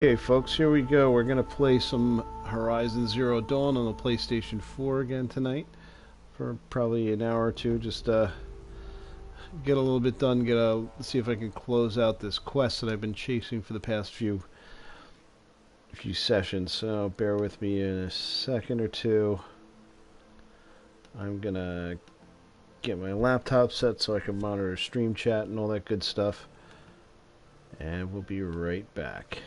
Okay, folks, here we go. We're going to play some Horizon Zero Dawn on the PlayStation 4 again tonight for probably an hour or two. Just get a little bit done, see if I can close out this quest that I've been chasing for the past few sessions. So bear with me in a second or two. I'm going to get my laptop set so I can monitor stream chat and all that good stuff. And we'll be right back.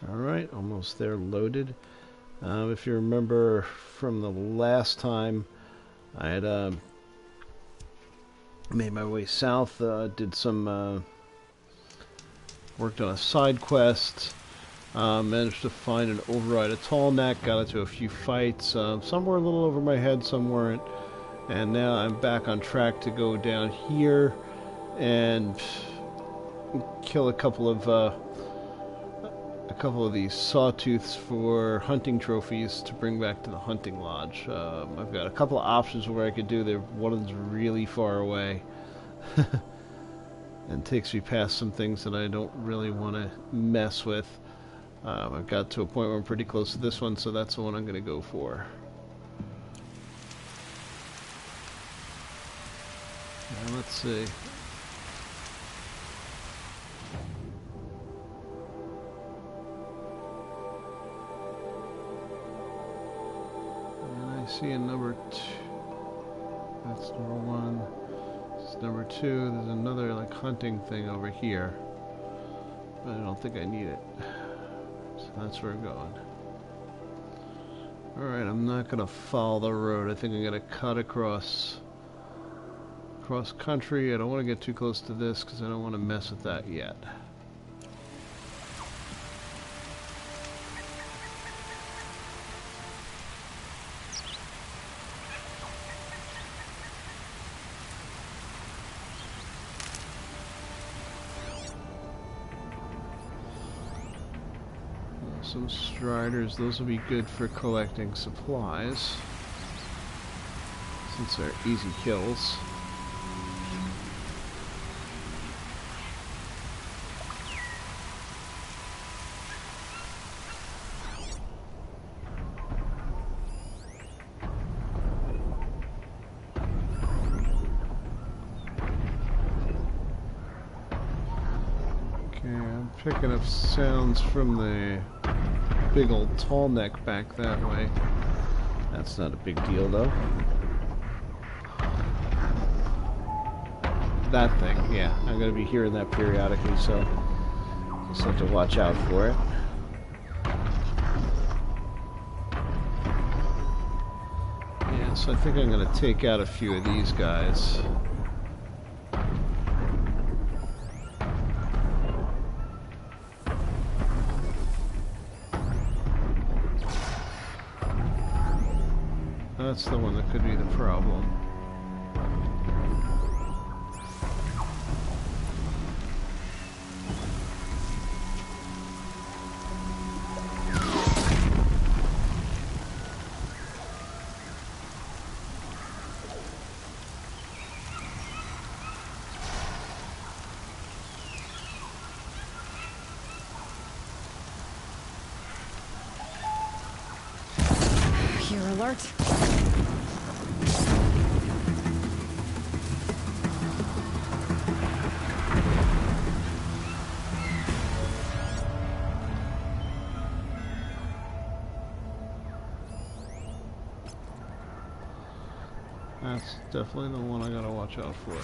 Alright, almost there, loaded. If you remember from the last time, I had made my way south, did some, worked on a side quest, managed to find and override a tall neck, got into a few fights, some were a little over my head, some weren't, and now I'm back on track to go down here and kill a couple of these sawtooths for hunting trophies to bring back to the hunting lodge. I've got a couple of options where I could do there. One of them's really far away and takes me past some things that I don't really want to mess with. I've got to a point where I'm pretty close to this one, so that's the one I'm going to go for. Now let's see. See a number 2. That's number 1. This is number 2. There's another like hunting thing over here, but I don't think I need it. So that's where I'm going. Alright, I'm not gonna follow the road. I think I'm gonna cut across country. I don't want to get too close to this because I don't want to mess with that yet. Some striders, those will be good for collecting supplies since they're easy kills. Okay, I'm picking up sounds from the big old tall neck back that way. That's not a big deal though. That thing, yeah, I'm gonna be hearing that periodically, so just have to watch out for it. Yeah, so I think I'm gonna take out a few of these guys. That's the one that could be the problem. Here, alert. That's definitely the one I gotta watch out for.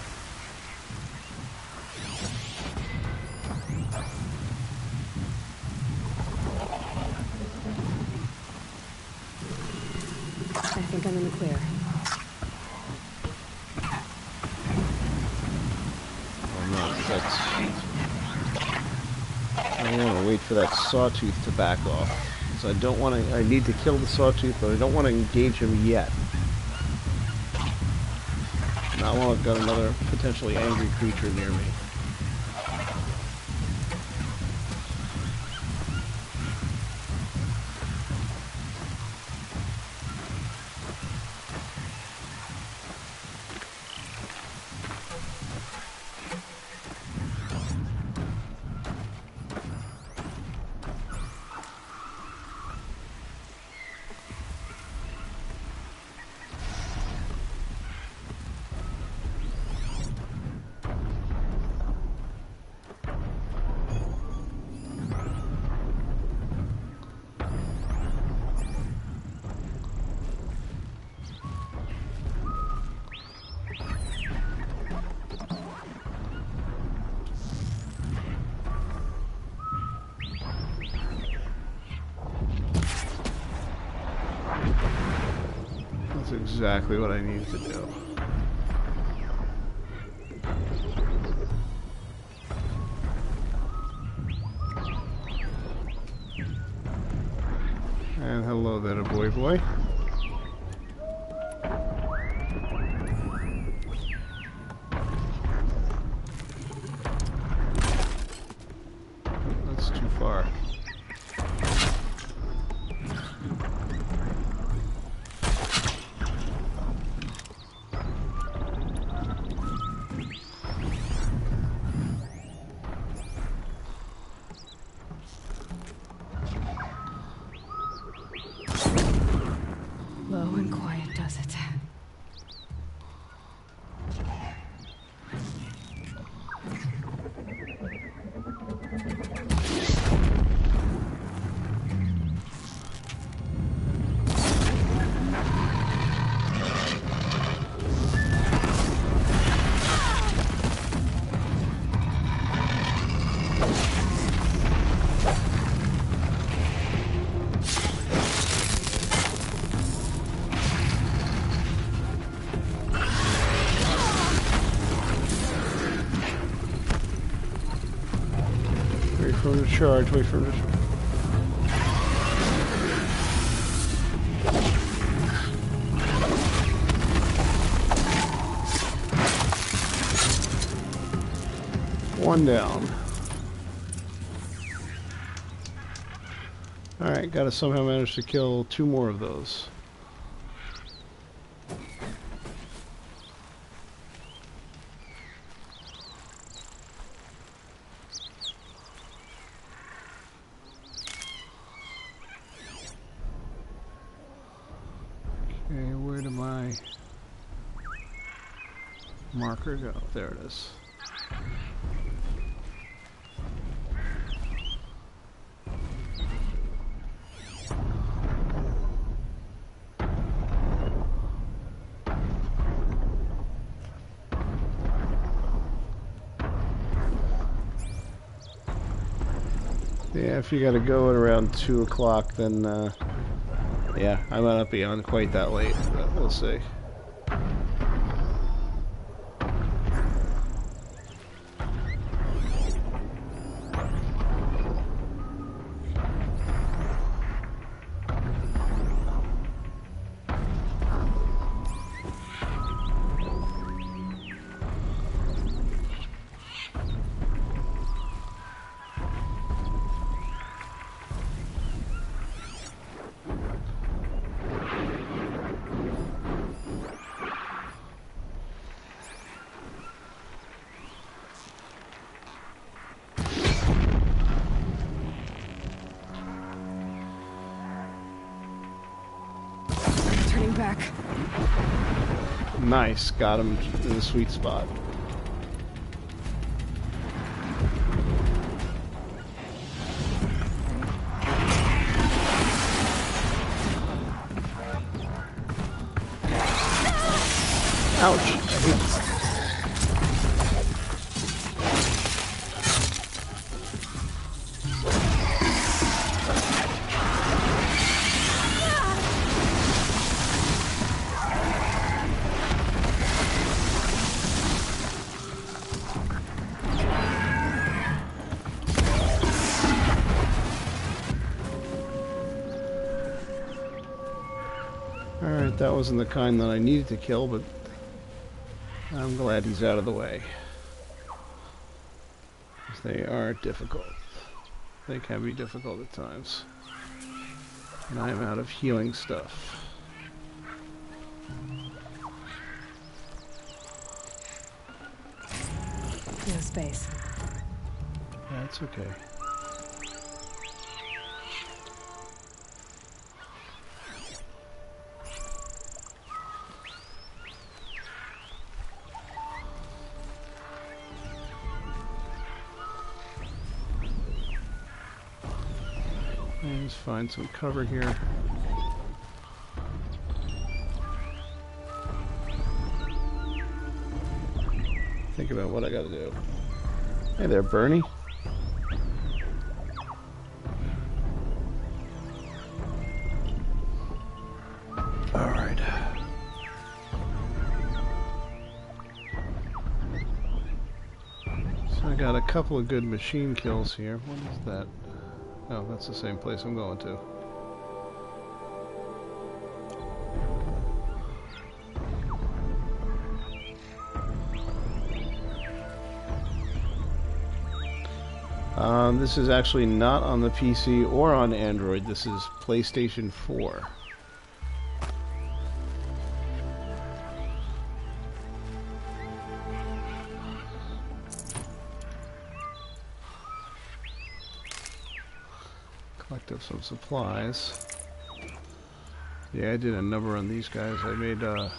I think I'm in the clear. I'm not. I want to wait for that sawtooth to back off. So I don't want to. I need to kill the sawtooth, but I don't want to engage him yet. Not while I've got another potentially angry creature near me. exactly what I needed to do. And hello there, boy. That's too far. Low and quiet does it. Wait for him to charge, wait for him to charge. One down. Alright, gotta somehow manage to kill 2 more of those. Okay, where did my marker go? There it is. Yeah, if you gotta go at around 2 o'clock, then, yeah, I might not be on quite that late, but we'll see. Turning back. Nice, got him in the sweet spot. Ouch. I hate this. Alright, that wasn't the kind that I needed to kill, but I'm glad he's out of the way. 'Cause they are difficult. They can be difficult at times. And I'm out of healing stuff. No space. That's okay. Let's find some cover here. Think about what I gotta do. Hey there, Bernie. Alright. couple of good machine kills here. What is that? Oh, that's the same place I'm going to. This is actually not on the PC or on Android. This is PlayStation 4. Collect up some supplies. Yeah, I did a number on these guys. I made I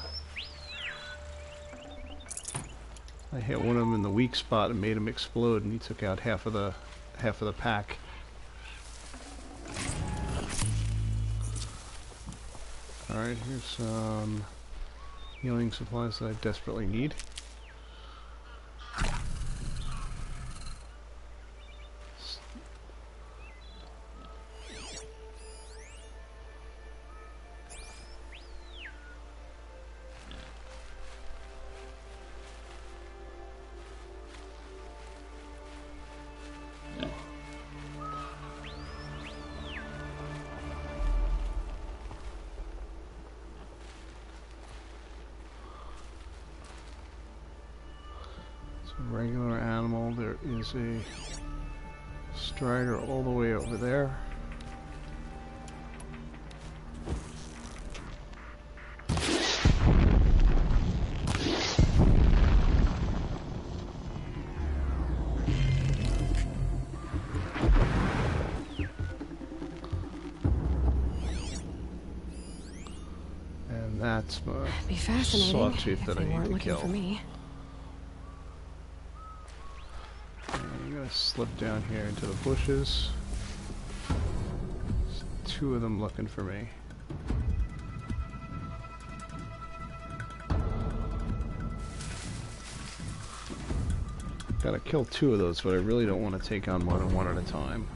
hit one of them in the weak spot and made him explode, and he took out half of the pack. Alright, here's some healing supplies that I desperately need. Regular animal. There is a strider all the way over there. And that's my sawtooth that I need to kill. For me. Slip down here into the bushes. There's two of them looking for me. Gotta kill two of those, but I really don't want to take on more than one at a time.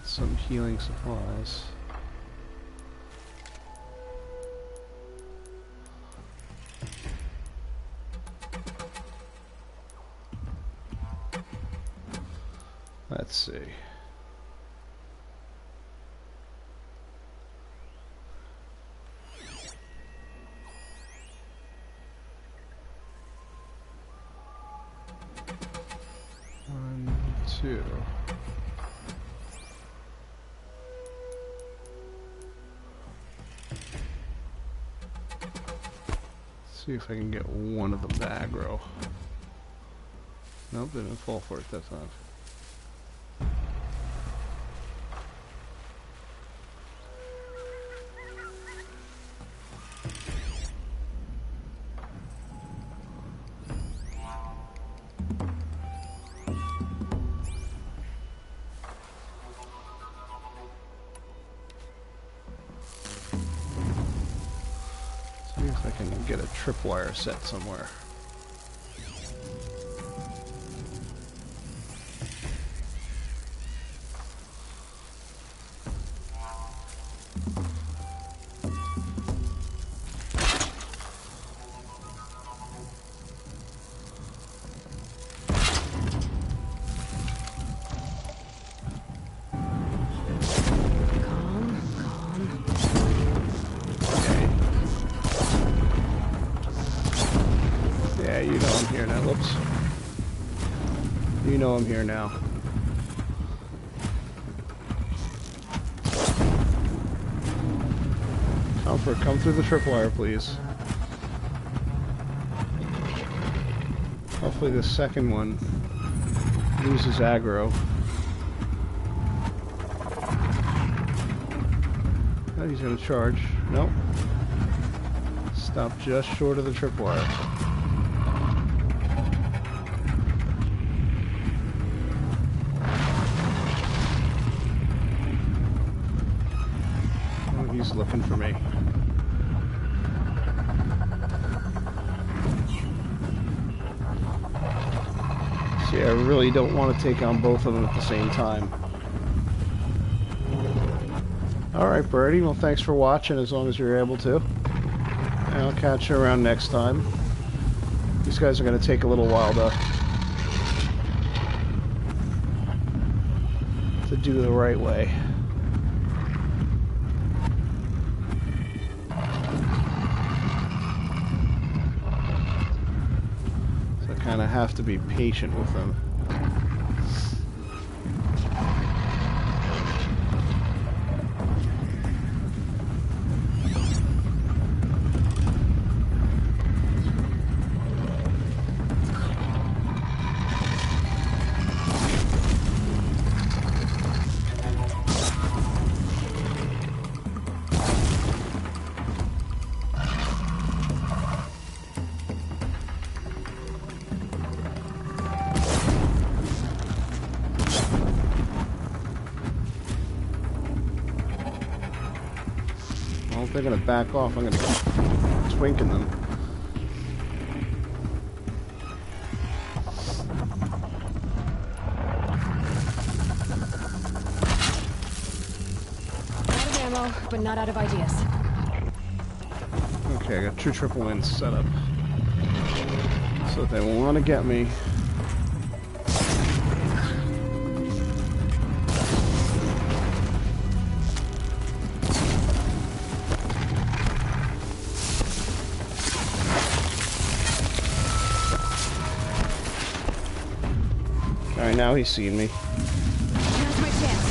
Some healing supplies. Let's see. One, two. See if I can get one of them to aggro. Nope, they didn't fall for it that time. See if I can get a tripwire set somewhere. You know I'm here now. Whoops. You know I'm here now. Come through the tripwire, please. Hopefully the second one loses aggro. Oh, he's gonna charge. Nope. Stop just short of the tripwire. He's looking for me. See, I really don't want to take on both of them at the same time. Alright, Birdie. Well, thanks for watching as long as you're able to. And I'll catch you around next time. These guys are going to take a little while to do the right way. So I kind of have to be patient with them. Well, if they're going to back off, I'm going to keep twinking them. Out of ammo, but not out of ideas. Okay, I got 2 triple wins set up. So if they want to get me, alright, now he's seen me. Now's my chance.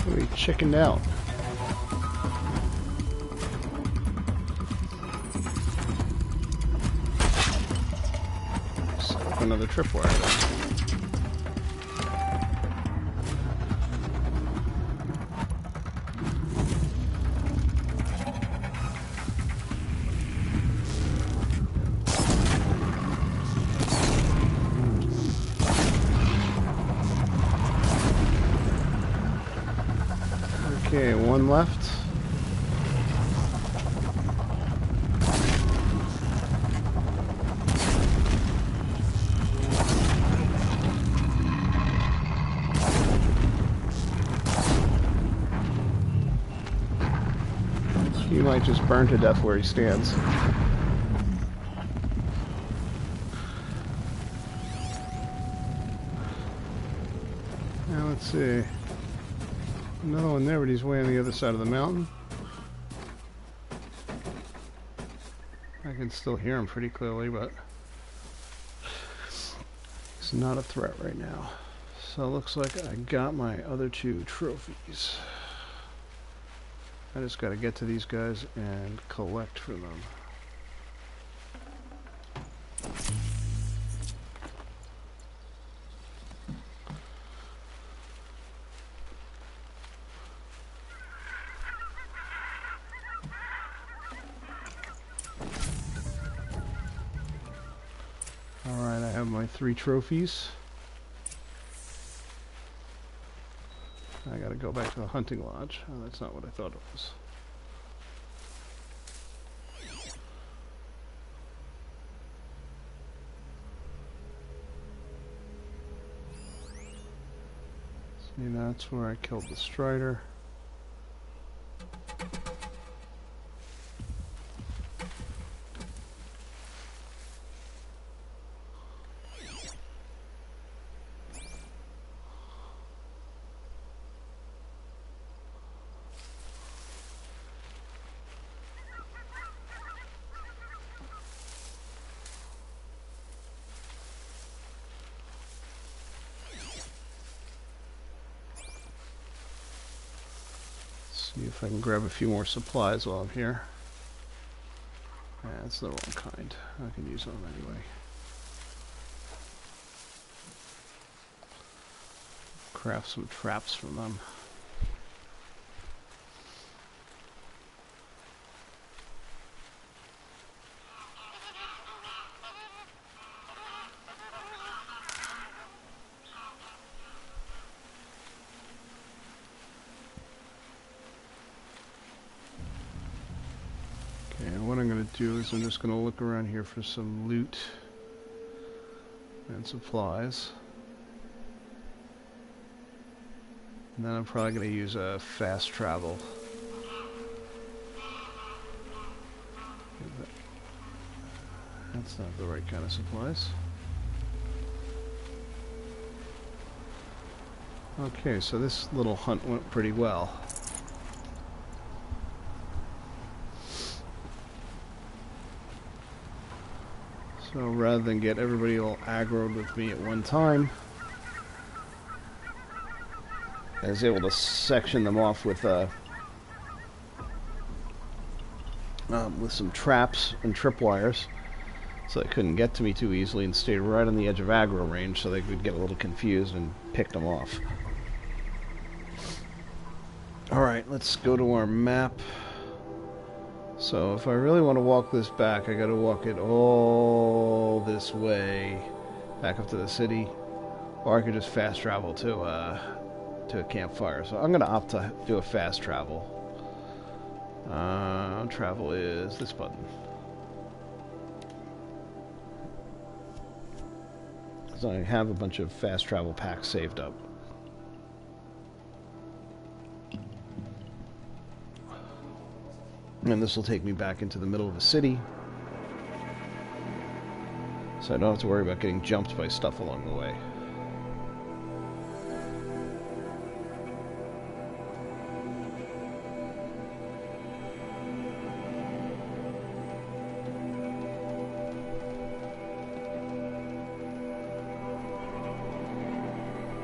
We chickened out. Set up another tripwire then. Okay, 1 left. He might just burn to death where he stands. Now let's see. Another one there, but he's way on the other side of the mountain. I can still hear him pretty clearly, but he's not a threat right now. So it looks like I got my other 2 trophies. I just got to get to these guys and collect for them. Alright, I have my 3 trophies. I gotta go back to the hunting lodge. Oh, that's not what I thought it was. See, that's where I killed the strider. See if I can grab a few more supplies while I'm here. Yeah, that's the wrong kind. I can use them anyway. Craft some traps from them. to do is I'm just going to look around here for some loot and supplies. And then I'm probably going to use a fast travel. That's not the right kind of supplies. Okay, so this little hunt went pretty well. So rather than get everybody all aggroed with me at one time, I was able to section them off with some traps and tripwires, so they couldn't get to me too easily, and stayed right on the edge of aggro range so they could get a little confused and picked them off. Alright, let's go to our map. So if I really want to walk this back, I gotta walk it all this way back up to the city, or I could just fast travel to a campfire. So I'm gonna opt to do a fast travel. Travel is this button. So I have a bunch of fast travel packs saved up. And this will take me back into the middle of a city, so I don't have to worry about getting jumped by stuff along the way.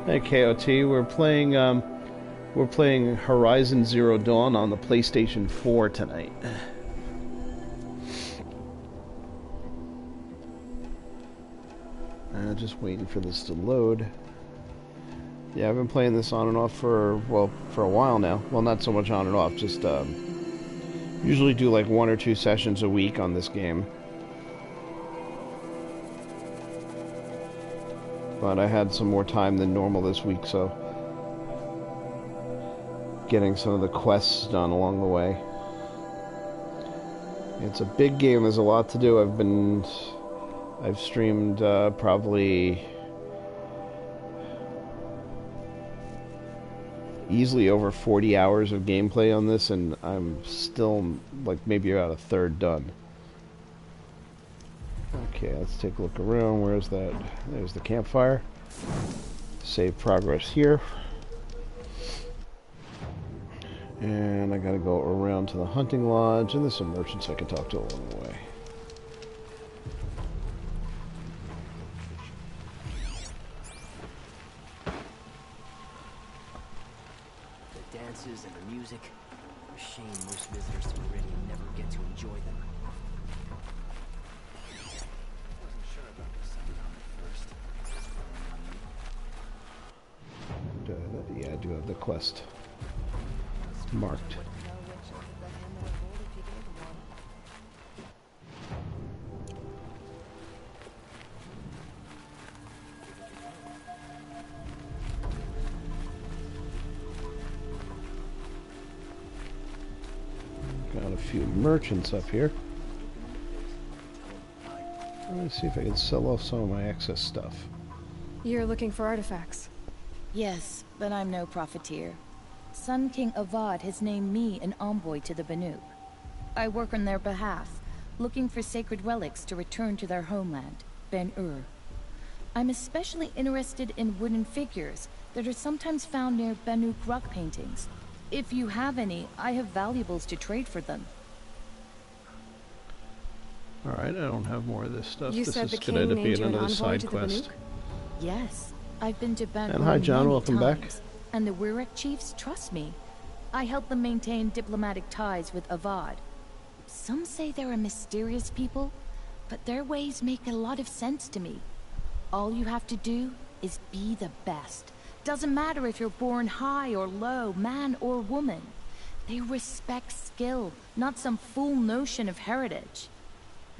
Hey KOT, we're playing Horizon Zero Dawn on the PlayStation 4 tonight. Just waiting for this to load. Yeah, I've been playing this on and off for a while now. Well, not so much on and off, just usually do like 1 or 2 sessions a week on this game. But I had some more time than normal this week, so getting some of the quests done along the way. It's a big game, there's a lot to do. I've streamed probably easily over 40 hours of gameplay on this, and I'm still like maybe about a third done. Okay, let's take a look around. Where's that? There's the campfire. Save progress here. And I gotta go around to the hunting lodge, and there's some merchants I can talk to along the way. The dances and the music. A shame most visitors to Meridian never get to enjoy them. Wasn't sure about this at first. Yeah, I do have the quest marked. Got a few merchants up here. Let's see if I can sell off some of my excess stuff. You're looking for artifacts. Yes, but I'm no profiteer. Sun King Avad has named me an envoy to the Banuk. I work on their behalf, looking for sacred relics to return to their homeland, Ben-Ur. I'm especially interested in wooden figures that are sometimes found near Banuk rock paintings. If you have any, I have valuables to trade for them. Alright, I don't have more of this stuff. You This said is the going king to be named you an another envoy side to the quest. Banuk? Yes, I've been to Ben-Ur And hi, John, many welcome back. times, and the Wirek chiefs trust me. I help them maintain diplomatic ties with Avad. Some say they're a mysterious people, but their ways make a lot of sense to me. All you have to do is be the best. Doesn't matter if you're born high or low, man or woman. They respect skill, not some fool notion of heritage.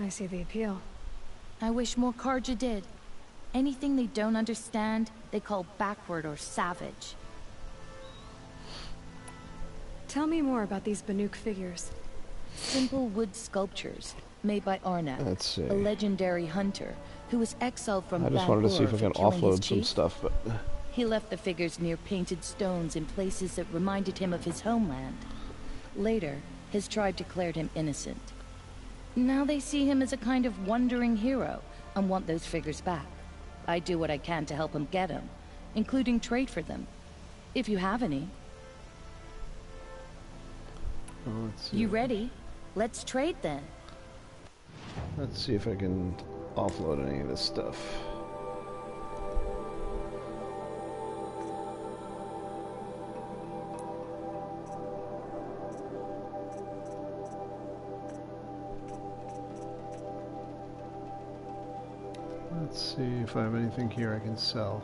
I see the appeal. I wish more Karja did. Anything they don't understand, they call backward or savage. Tell me more about these Banuk figures. Simple wood sculptures. made by Arnak, Let's see. a legendary hunter who was exiled from I just wanted to see if I Bangor can for killing his offload some chief. stuff, but He left the figures near painted stones in places that reminded him of his homeland. Later, his tribe declared him innocent. Now they see him as a kind of wandering hero and want those figures back. I do what I can to help him get them, including trade for them, if you have any. let's see. You ready? Let's trade then. Let's see if I can offload any of this stuff. Let's see if I have anything here I can sell.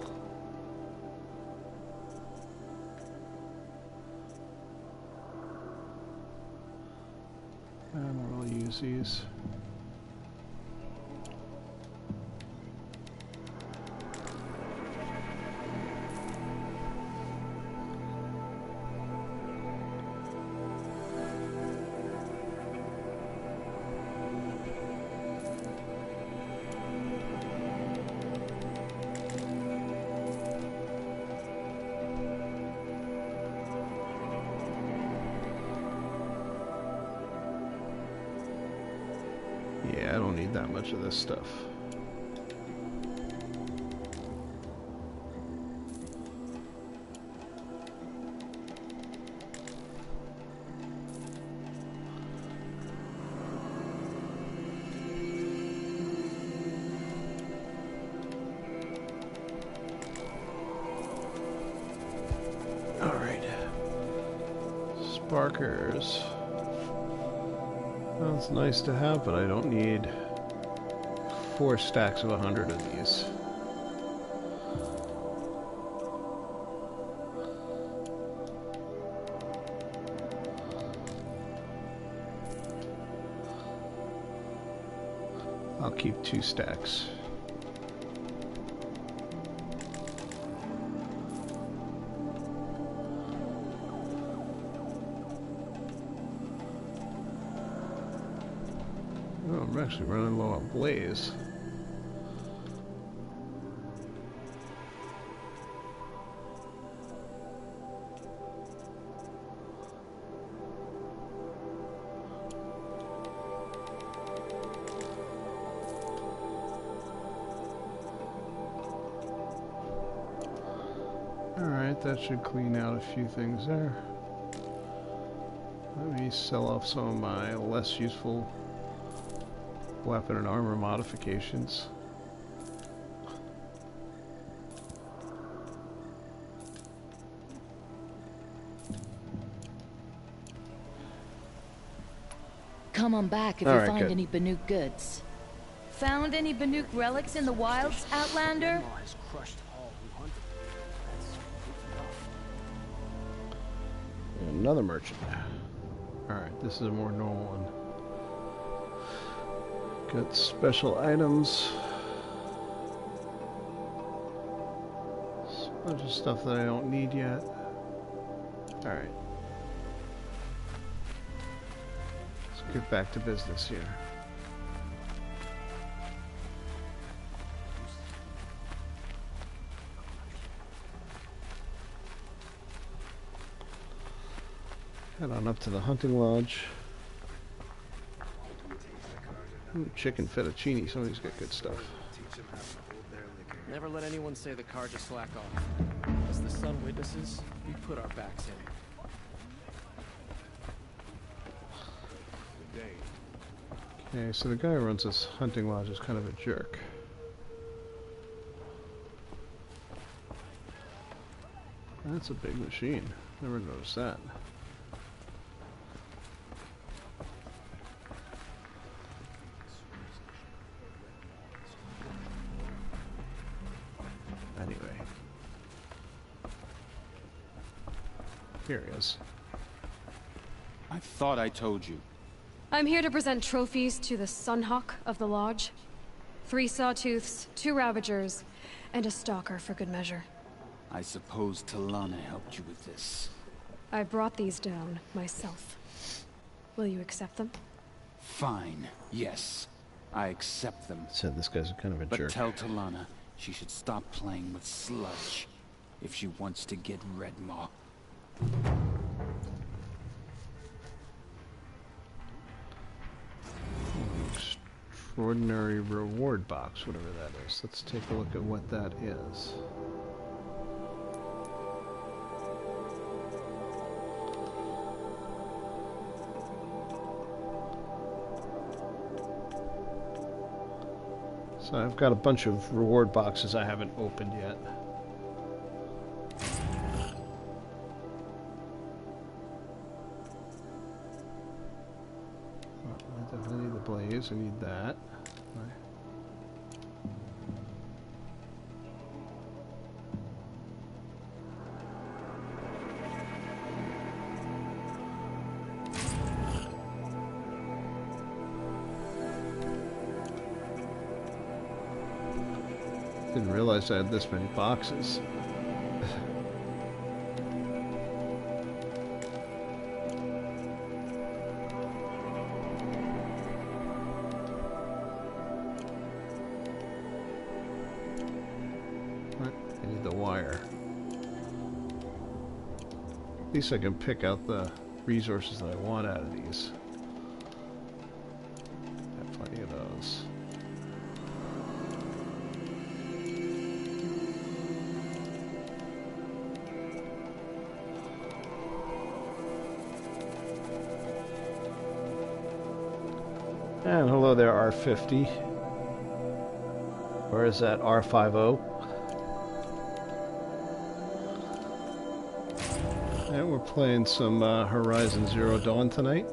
I don't really use these. Yeah, I don't need that much of this stuff. All right. Sparkers. Well, it's nice to have, but I don't need 4 stacks of 100 of these. I'll keep 2 stacks. Oh, I'm actually running low on blaze. Alright, that should clean out a few things there. Let me sell off some of my less useful weapon and armor modifications. Come on back if All you right, find good. any Banuk goods. Found any Banuk relics in the wilds, Outlander? Snapmaw has crushed all who hunted. That's good enough. And another merchant. Alright, this is a more normal one. Got special items. A bunch of stuff that I don't need yet. Alright. Let's get back to business here. Head on up to the hunting lodge. Ooh, chicken fettuccine. Somebody's got good stuff. Never let anyone say the car just slack off. As the sun witnesses, we put our backs in. Okay, so the guy who runs this hunting lodge is kind of a jerk. That's a big machine. Never noticed that. Anyway. Here he is. I thought I told you. I'm here to present trophies to the Sunhawk of the Lodge. 3 sawtooths, 2 ravagers, and a stalker for good measure. I suppose Talana helped you with this. I brought these down myself. Will you accept them? Fine, yes. I accept them. Said this guy's kind of a But jerk. tell Talana she should stop playing with sludge if she wants to get Redmaw. Extraordinary reward box, whatever that is. Let's take a look at what that is. So I've got a bunch of reward boxes I haven't opened yet. I definitely need the blaze, I need that. Didn't realize I had this many boxes. I need the wire. At least I can pick out the resources that I want out of these. Got plenty of those. And hello there, R50. Or is that R50? And we're playing some Horizon Zero Dawn tonight.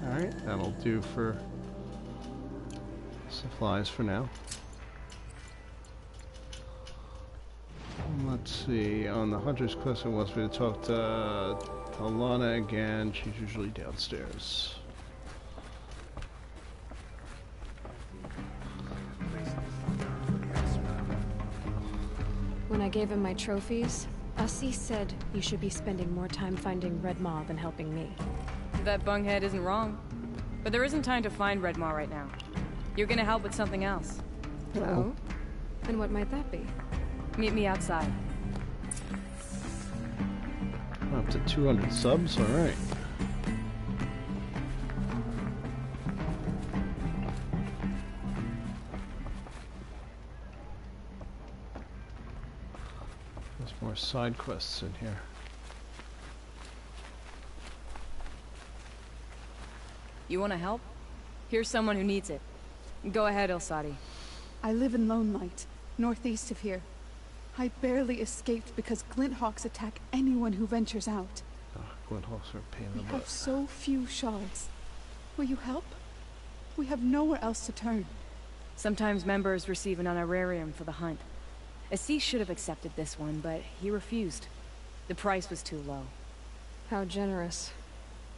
Alright, that'll do for supplies for now. Let's see, on the Hunter's Quest it wants me to talk to Talana again. She's usually downstairs. When I gave him my trophies, Ussie said you should be spending more time finding Redmaw than helping me. That bunghead isn't wrong. But there isn't time to find Redmaw right now. You're gonna help with something else. Oh? And what might that be? Meet me outside. Up to 200 subs, alright. There's more side quests in here. You wanna help? Here's someone who needs it. Go ahead, Elsadi. I live in Lone Light, northeast of here. I barely escaped because glinthawks attack anyone who ventures out. Glinthawks are a pain in We the have butt. so few shards. Will you help? We have nowhere else to turn. Sometimes members receive an honorarium for the hunt. Assis should have accepted this one, but he refused. The price was too low. How generous.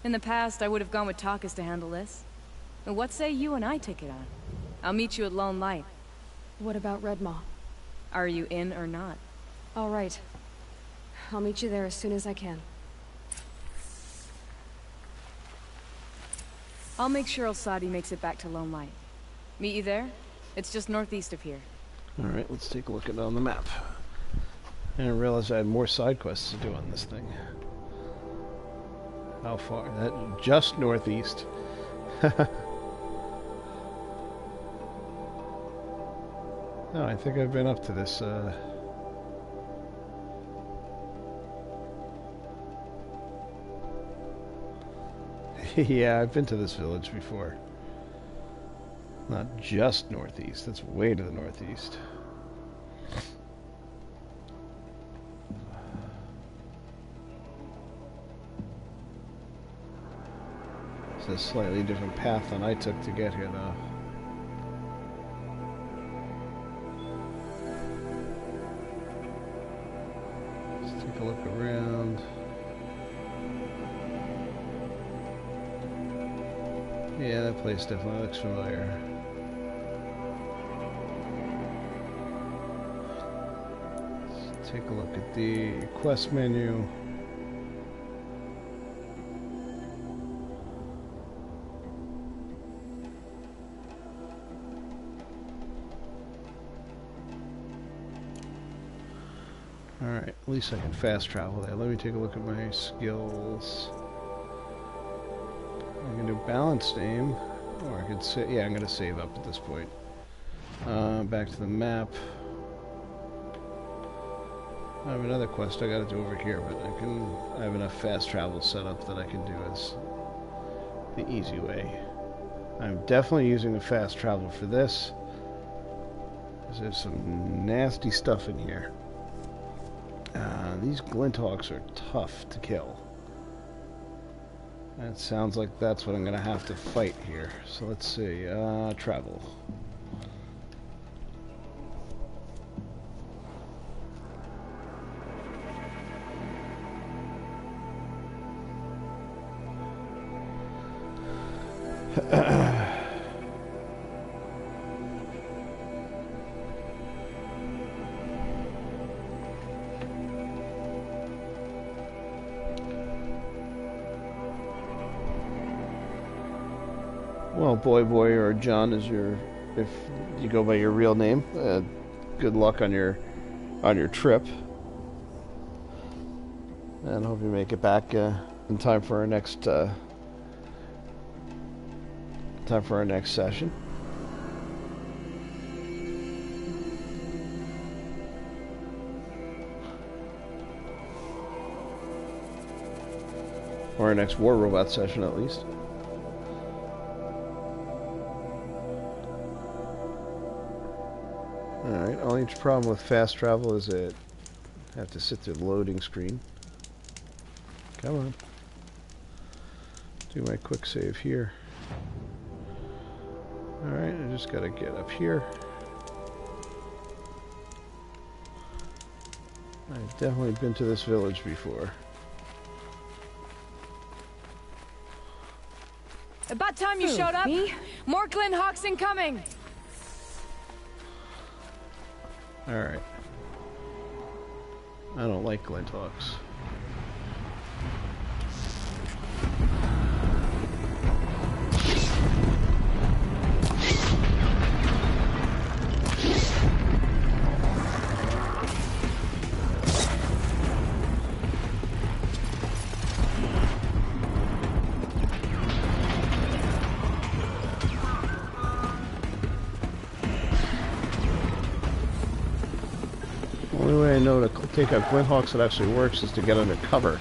In the past, I would have gone with Takas to handle this. And what say you and I take it on? I'll meet you at Lone Light. What about Redmaw? Are you in or not? All right. I'll meet you there as soon as I can. I'll make sure Elsadi makes it back to Lone Light. Meet you there? It's just northeast of here. Alright, let's take a look at it on the map. I didn't realize I had more side quests to do on this thing. How far? That just northeast. No, I think I've been up to this, yeah, I've been to this village before. Not just northeast, that's way to the northeast. It's a slightly different path than I took to get here, though. take a look around. Yeah, that place definitely looks familiar. Let's take a look at the quest menu. Alright, at least I can fast travel there. Let me take a look at my skills. I can do balanced aim, or I could say, yeah, I'm going to save up at this point. Back to the map. I have another quest I got to do over here, but I have enough fast travel set up that I can do as the easy way. I'm definitely using the fast travel for this, because there's some nasty stuff in here. These glinthawks are tough to kill. That sounds like that's what I'm going to have to fight here. So let's see. Travel. Well, Boy or John is if you go by your real name. Good luck on your trip, and hope you make it back in time for our next session. Or our next War Robot session, at least. Alright, only problem with fast travel is that I have to sit through the loading screen. Come on. Do my quick save here. Alright, I just gotta get up here. I've definitely been to this village before. About time you showed up. Me? More glinthawks incoming. Alright. I don't like glinthawks. The only way I know to take out glinthawks that actually works is to get under cover.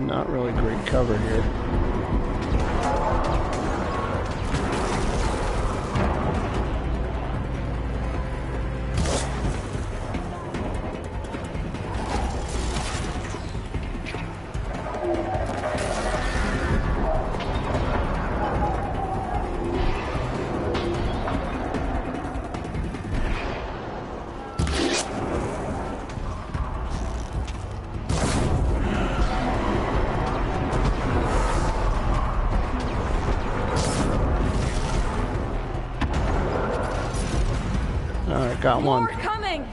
Not really great cover here. Alright, got one. More coming.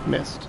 Missed.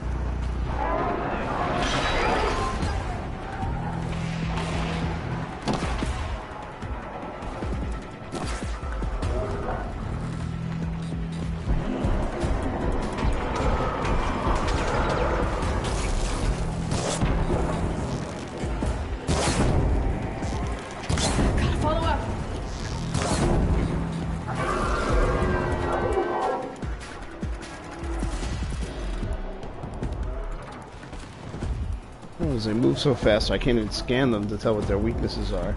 They move so fast I can't even scan them to tell what their weaknesses are.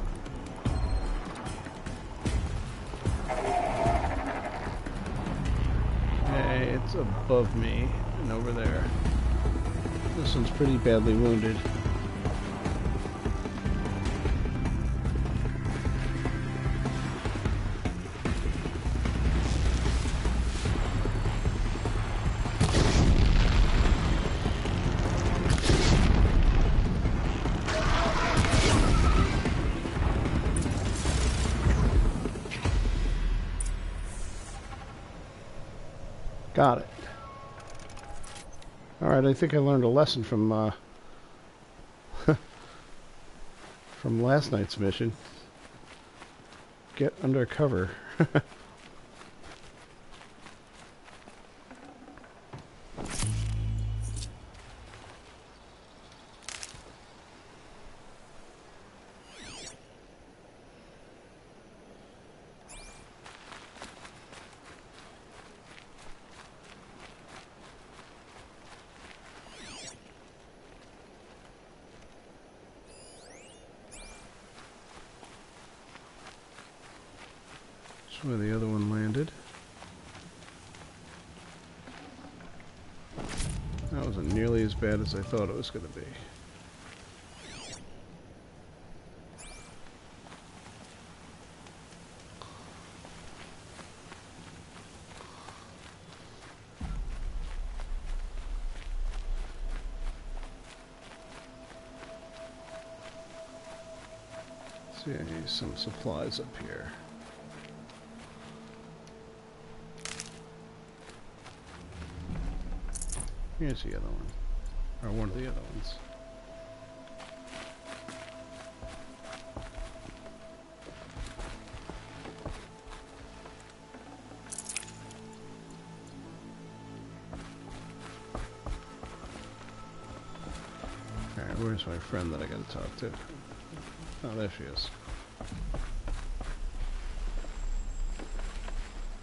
Okay, it's above me and over there. This one's pretty badly wounded. Got it. Alright, I think I learned a lesson from from last night's mission. Get under cover. That's where the other one landed. That wasn't nearly as bad as I thought it was going to be. See, I need some supplies up here. Here's the other one. Or one of the other ones. Alright, where's my friend that I gotta talk to? Oh, there she is.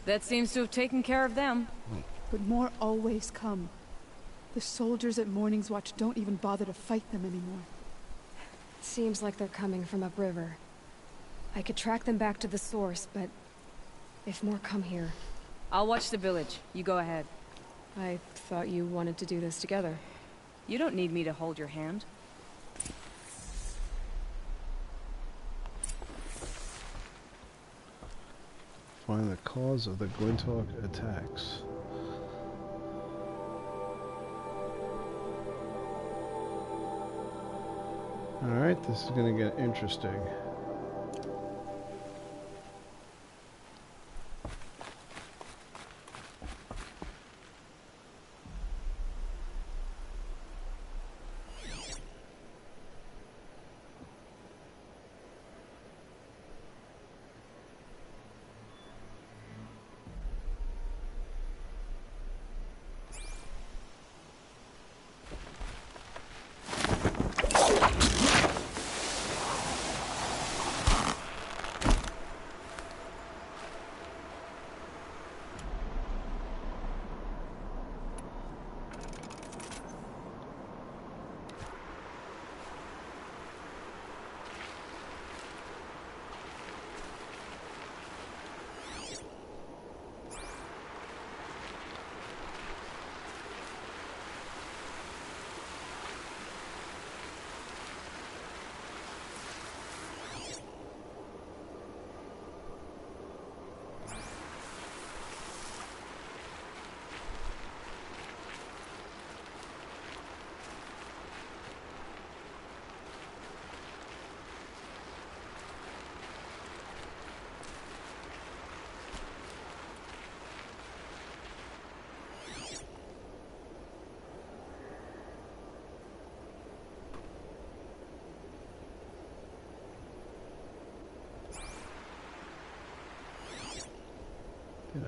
That seems to have taken care of them. But more always come. The soldiers at Morning's Watch don't even bother to fight them anymore. Seems like they're coming from upriver. I could track them back to the source, but if more come here... I'll watch the village. You go ahead. I thought you wanted to do this together. You don't need me to hold your hand. Find the cause of the glinthawk attacks. Alright, this is gonna get interesting.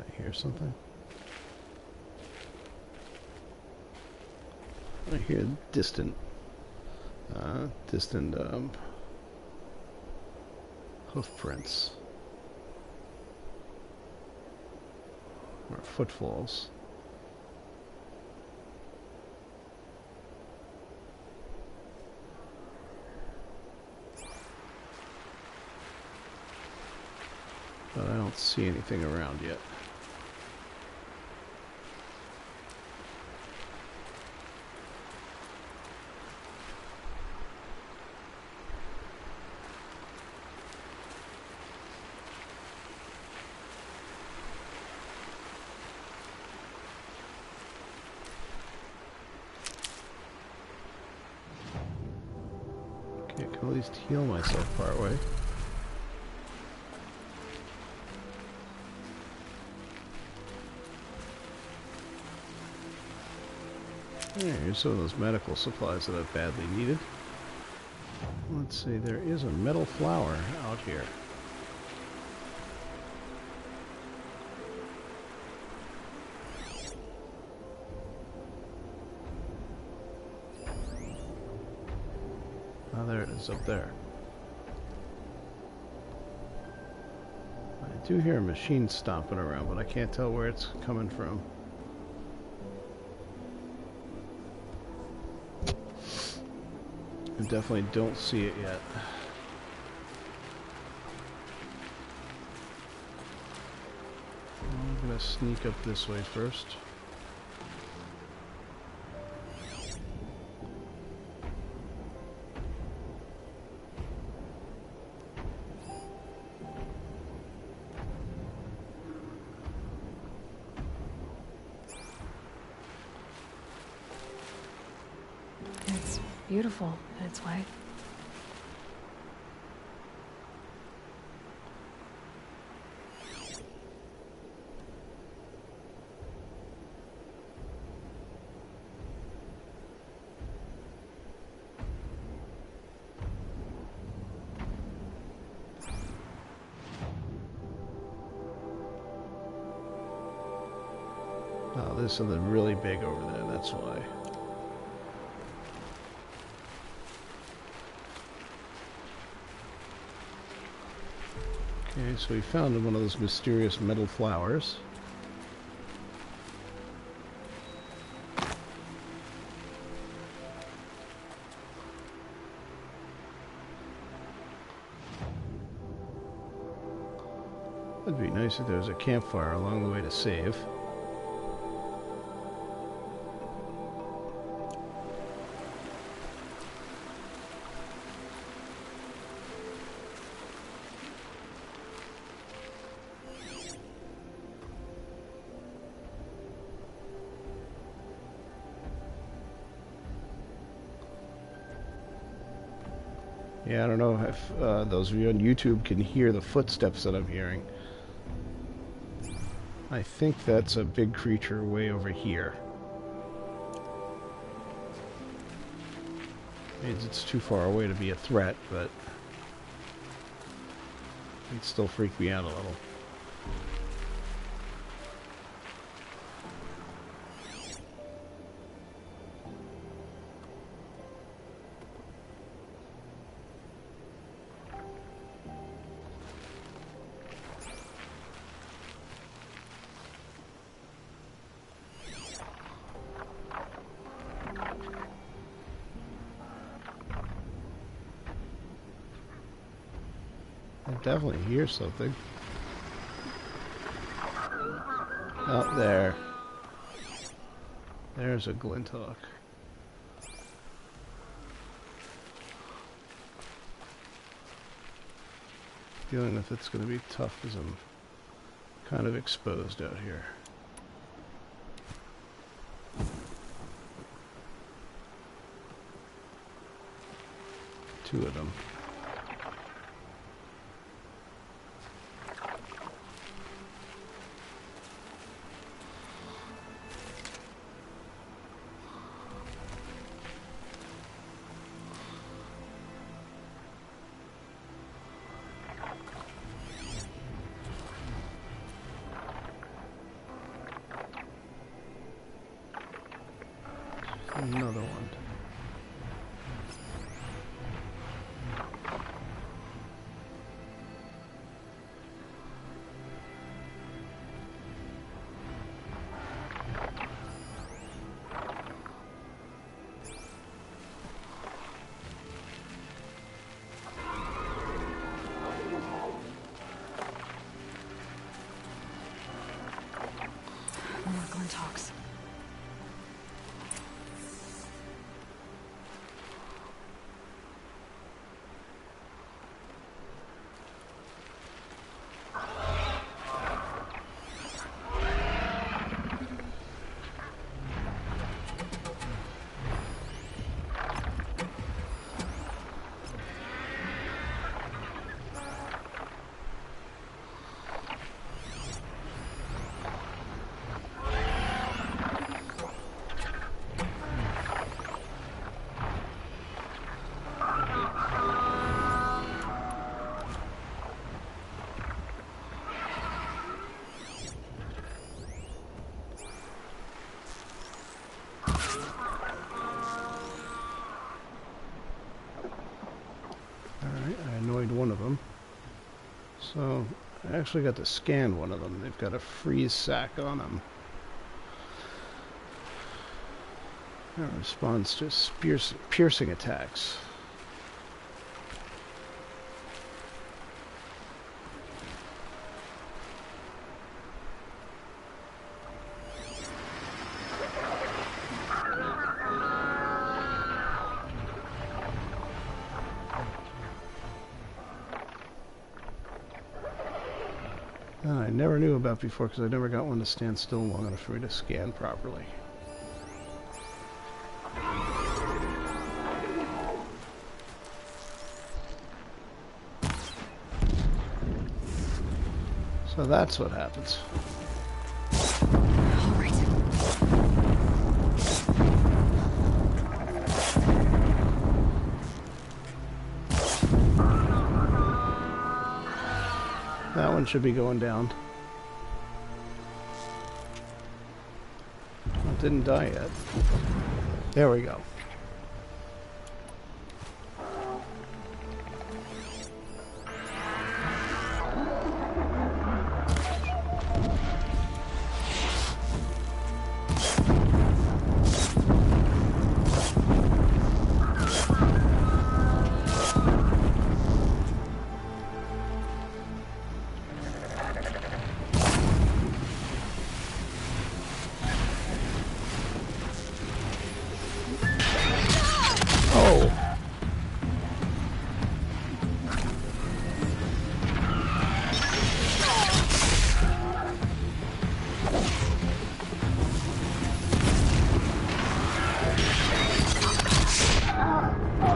I hear something. I hear distant hoof prints or footfalls. But I don't see anything around yet. Okay, I can at least heal myself part way. Here's some of those medical supplies that I've badly needed. Let's see, there is a metal flower out here. Oh, there it is up there. I do hear a machine stomping around, but I can't tell where it's coming from. I definitely don't see it yet. I'm gonna sneak up this way first. It's beautiful in its way. Oh, there's something really big over there, that's why. Okay, so we found one of those mysterious metal flowers. It'd be nice if there was a campfire along the way to save. Yeah, I don't know if those of you on YouTube can hear the footsteps that I'm hearing. I think that's a big creature way over here. Means it's too far away to be a threat, but it'd still freak me out a little. I definitely hear something. Out there. There's a glinthawk. Feeling that it's going to be tough because I'm kind of exposed out here. Two of them. Another one. More glinthawks. One of them. So I actually got to scan one of them. They've got a freeze sack on them. That responds to piercing attacks. I never knew about before because I never got one to stand still long enough for me to scan properly. So that's what happens. All right. That one should be going down. It didn't die yet. There we go.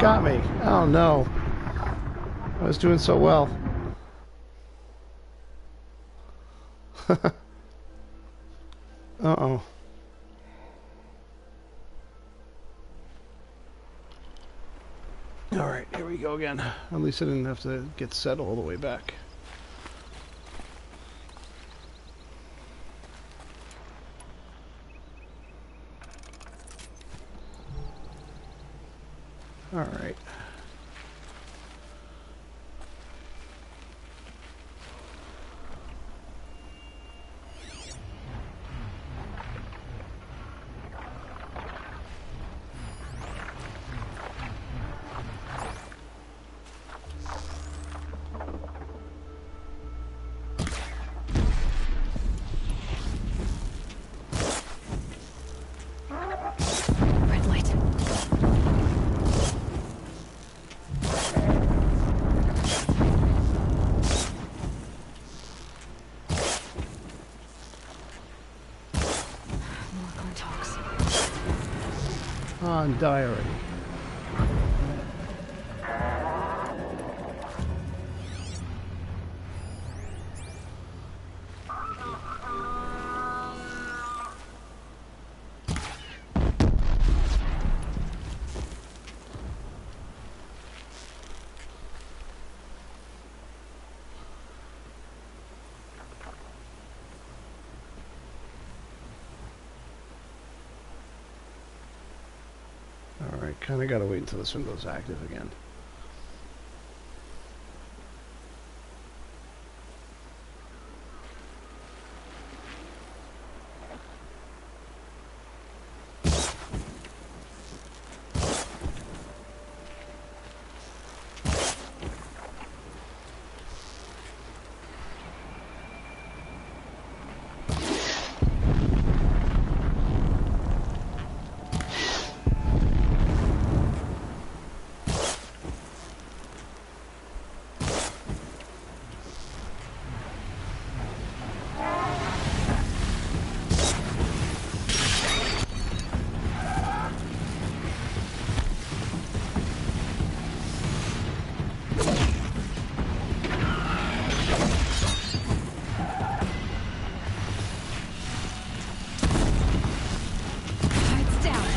Got me. Oh no. I was doing so well. Uh-oh. Alright, here we go again. At least I didn't have to get set all the way back. Alright. Red light. More glinthawks. On diary. Kinda gotta wait until this one goes active again. It's down.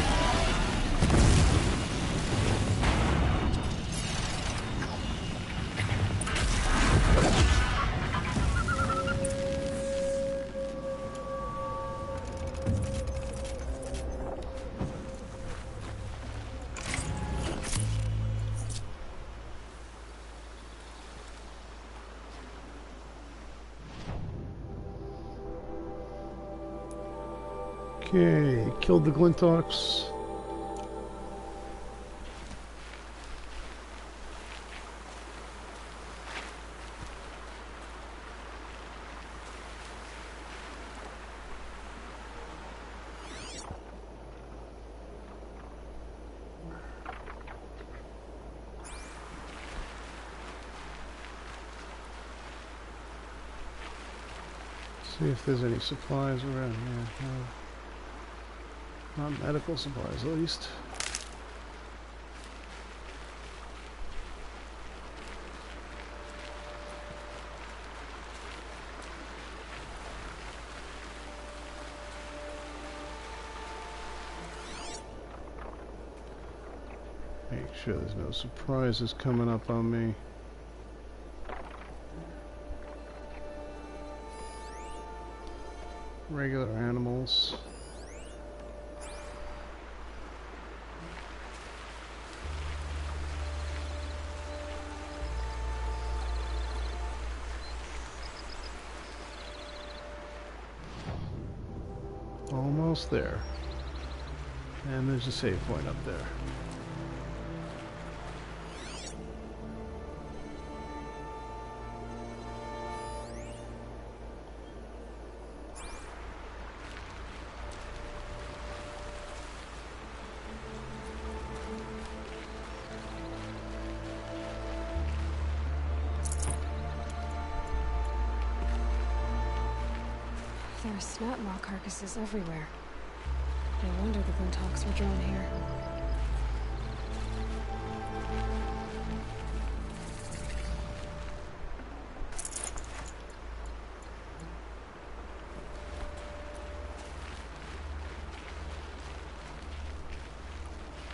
Okay, killed the glinthawks. See if there's any supplies around here. No. Not medical supplies, at least. Make sure there's no surprises coming up on me. Regular animals. Almost there. And there's a save point up there. There are snapmaw carcasses everywhere. No wonder the glinthawks were drawn here.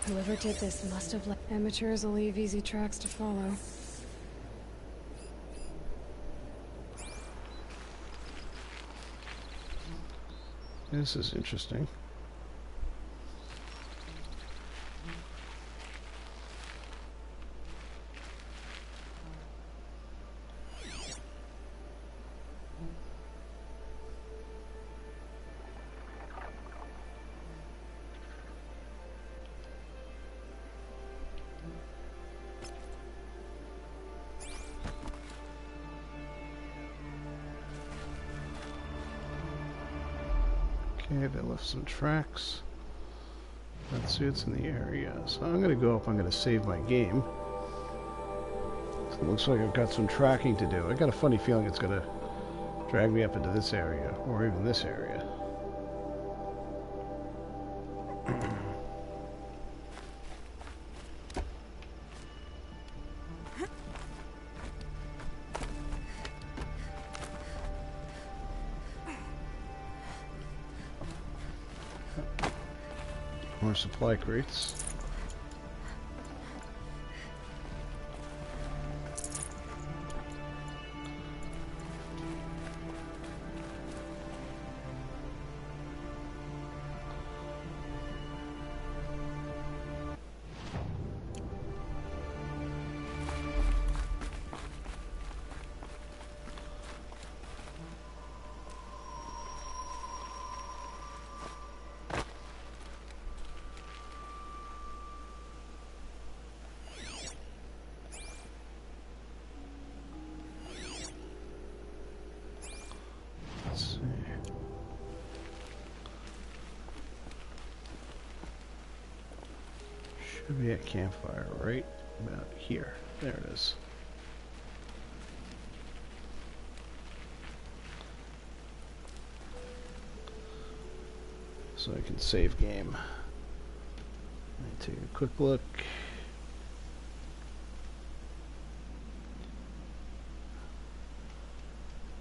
Whoever did this must have left. Amateurs will leave easy tracks to follow. This is interesting. Okay, they left some tracks. Let's see what's in the area. So I'm going to go up, I'm going to save my game. So it looks like I've got some tracking to do. I got a funny feeling it's going to drag me up into this area, or even this area. More supply crates. Should be a campfire right about here. There it is. So I can save game. Let me take a quick look.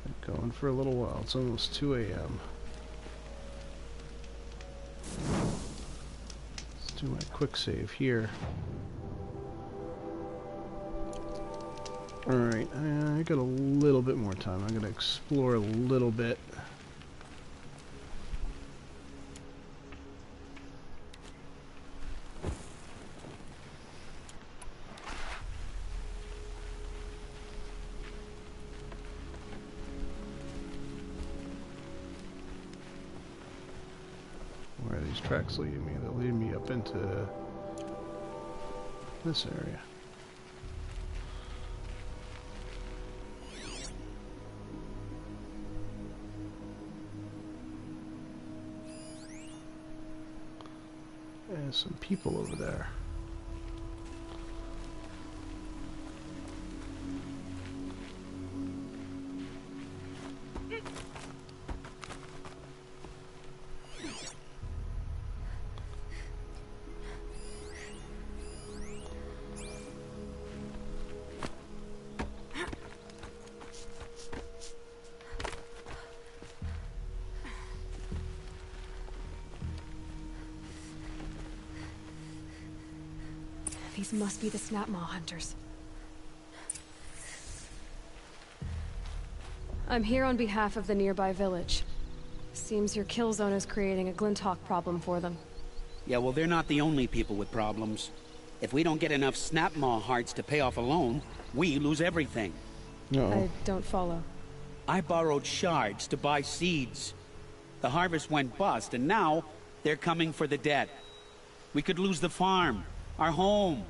Been going for a little while. It's almost 2 a.m. Let's do my quick save here. Alright, I got a little bit more time. I'm going to explore a little bit. Where are these tracks leading me? They're leading me up into this area. There's some people over there. These must be the snapmaw hunters. I'm here on behalf of the nearby village. Seems your kill zone is creating a glinthawk problem for them. Yeah, well, they're not the only people with problems. If we don't get enough snapmaw hearts to pay off a loan, we lose everything. Uh-oh. I don't follow. I borrowed shards to buy seeds. The harvest went bust, and now they're coming for the debt. We could lose the farm, our home.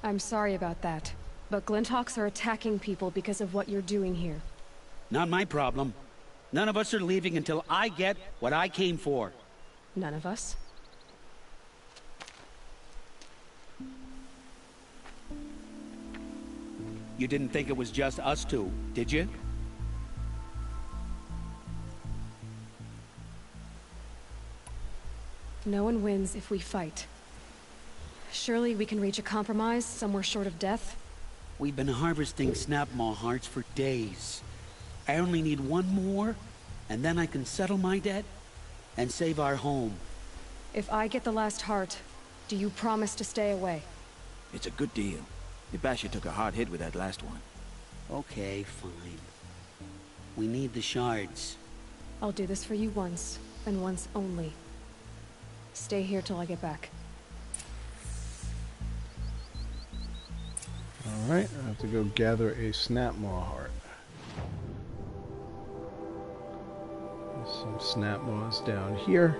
I'm sorry about that, but glinthawks are attacking people because of what you're doing here. Not my problem. None of us are leaving until I get what I came for. None of us? You didn't think it was just us two, did you? No one wins if we fight. Surely we can reach a compromise somewhere short of death? We've been harvesting snapmaw hearts for days. I only need one more, and then I can settle my debt and save our home. If I get the last heart, do you promise to stay away? It's a good deal. Ibasha took a hard hit with that last one. Okay, fine. We need the shards. I'll do this for you once, and once only. Stay here till I get back. Alright, I have to go gather a snapmaw heart. There's some snapmaws down here.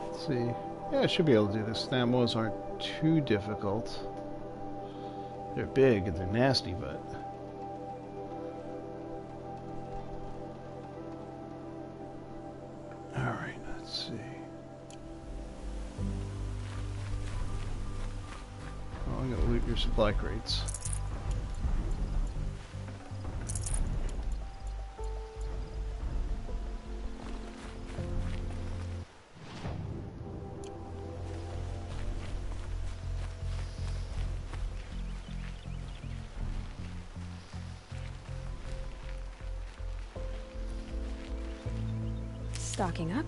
Let's see. Yeah, I should be able to do this. Snapmaws aren't too difficult. They're big and they're nasty, but... Alright, let's see. Oh, I'm gonna loot your supply crates. Stocking up.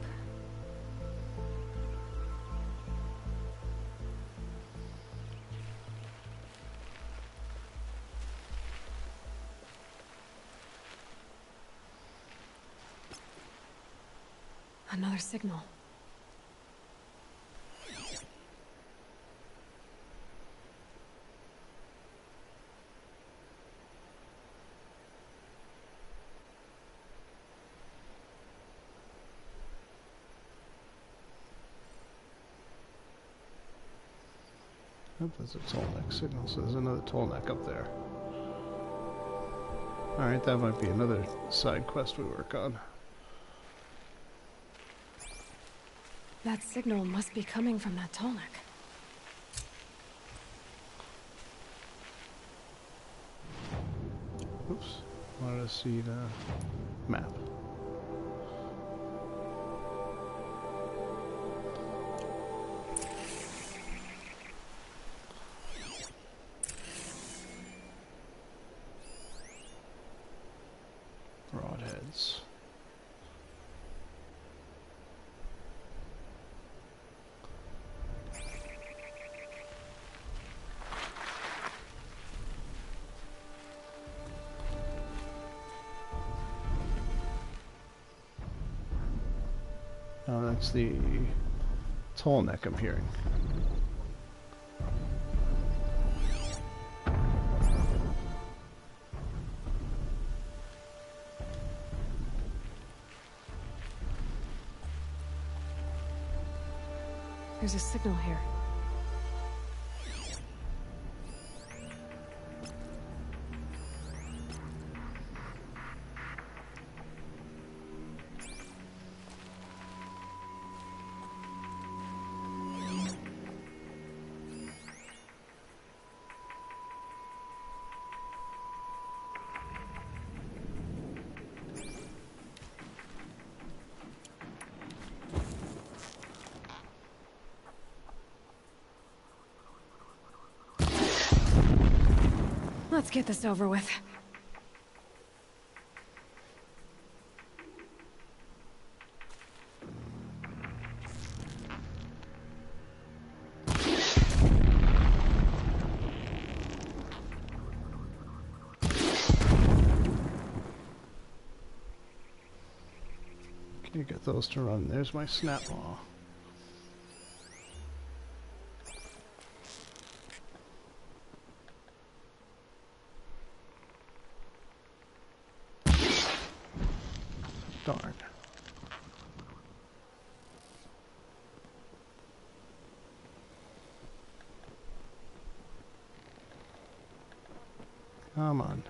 Another signal. Oh, there's a tall neck signal, so there's another tall neck up there. Alright, that might be another side quest we work on. That signal must be coming from that tall neck. Oops. Wanted to see the map. Broadheads. Oh, that's the tall neck I'm hearing. There's a signal here. Let's get this over with. Okay, get those to run. There's my snapmaw. Darn. Come on.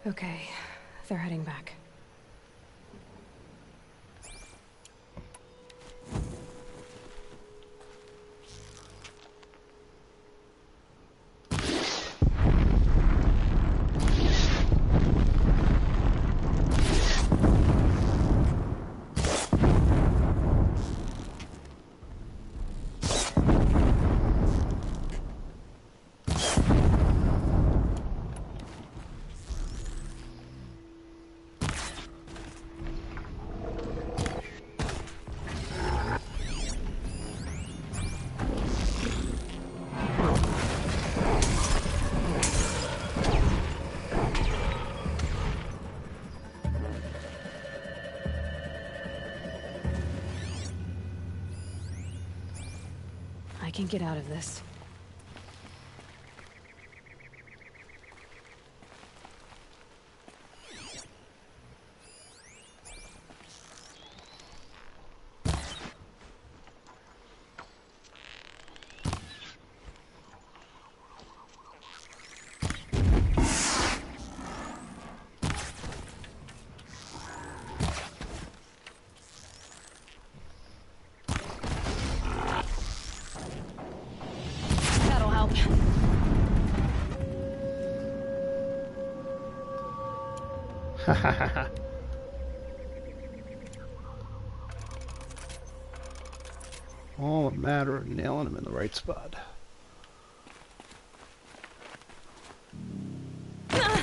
Okay, they're heading back. can get out of this. That'll help. All a matter of nailing them in the right spot. That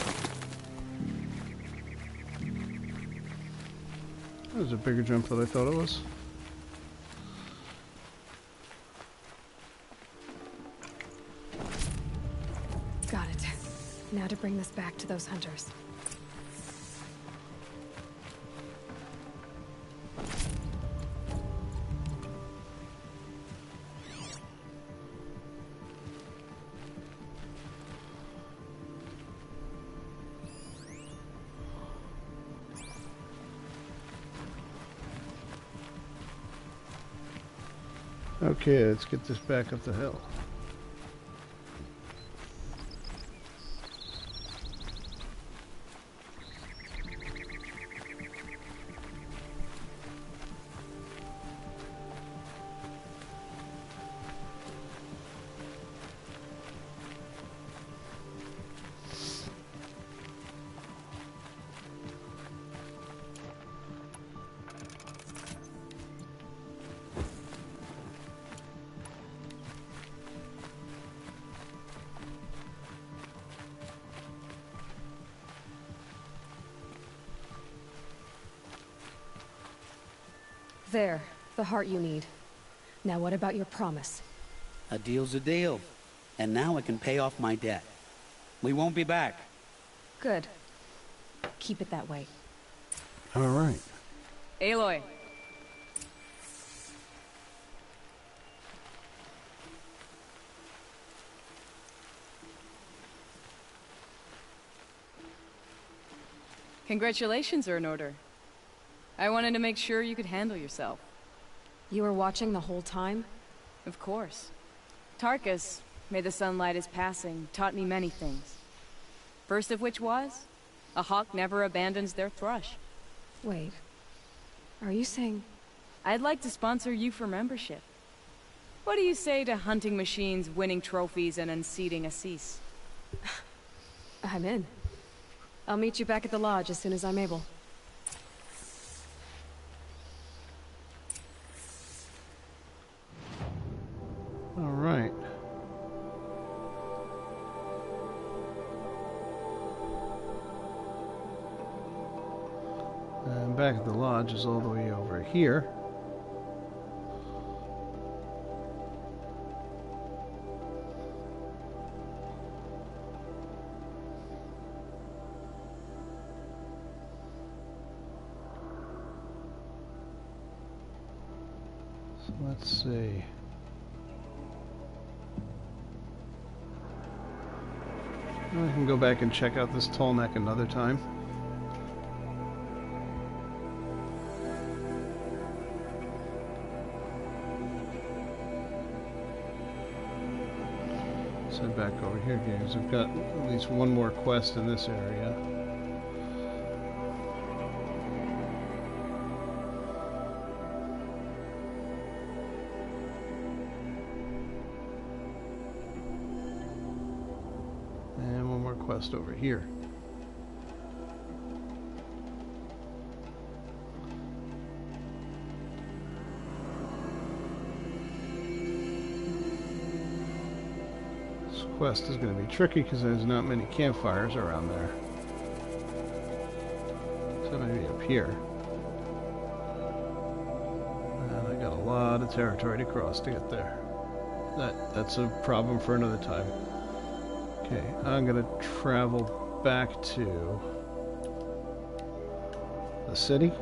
was a bigger jump than I thought it was. Got it. Now to bring this back to those hunters. Okay, let's get this back up the hill. There, the heart you need. Now what about your promise? A deal's a deal. And now I can pay off my debt. We won't be back. Good. Keep it that way. All right. Aloy. Congratulations are in order. I wanted to make sure you could handle yourself. You were watching the whole time? Of course. Tarkus, may the sunlight is passing, taught me many things. First of which was, a hawk never abandons their thrush. Wait. Are you saying... I'd like to sponsor you for membership. What do you say to hunting machines, winning trophies, and unseating Assis? I'm in. I'll meet you back at the lodge as soon as I'm able. All right. And back at the lodge is all the way over here. So let's see. I can go back and check out this tall neck another time. Let's head back over here, because I've got at least one more quest in this area. And one more quest over here. This quest is going to be tricky because there's not many campfires around there. So maybe up here. And I got a lot of territory to cross to get there. That's a problem for another time. Okay, I'm gonna travel back to the city.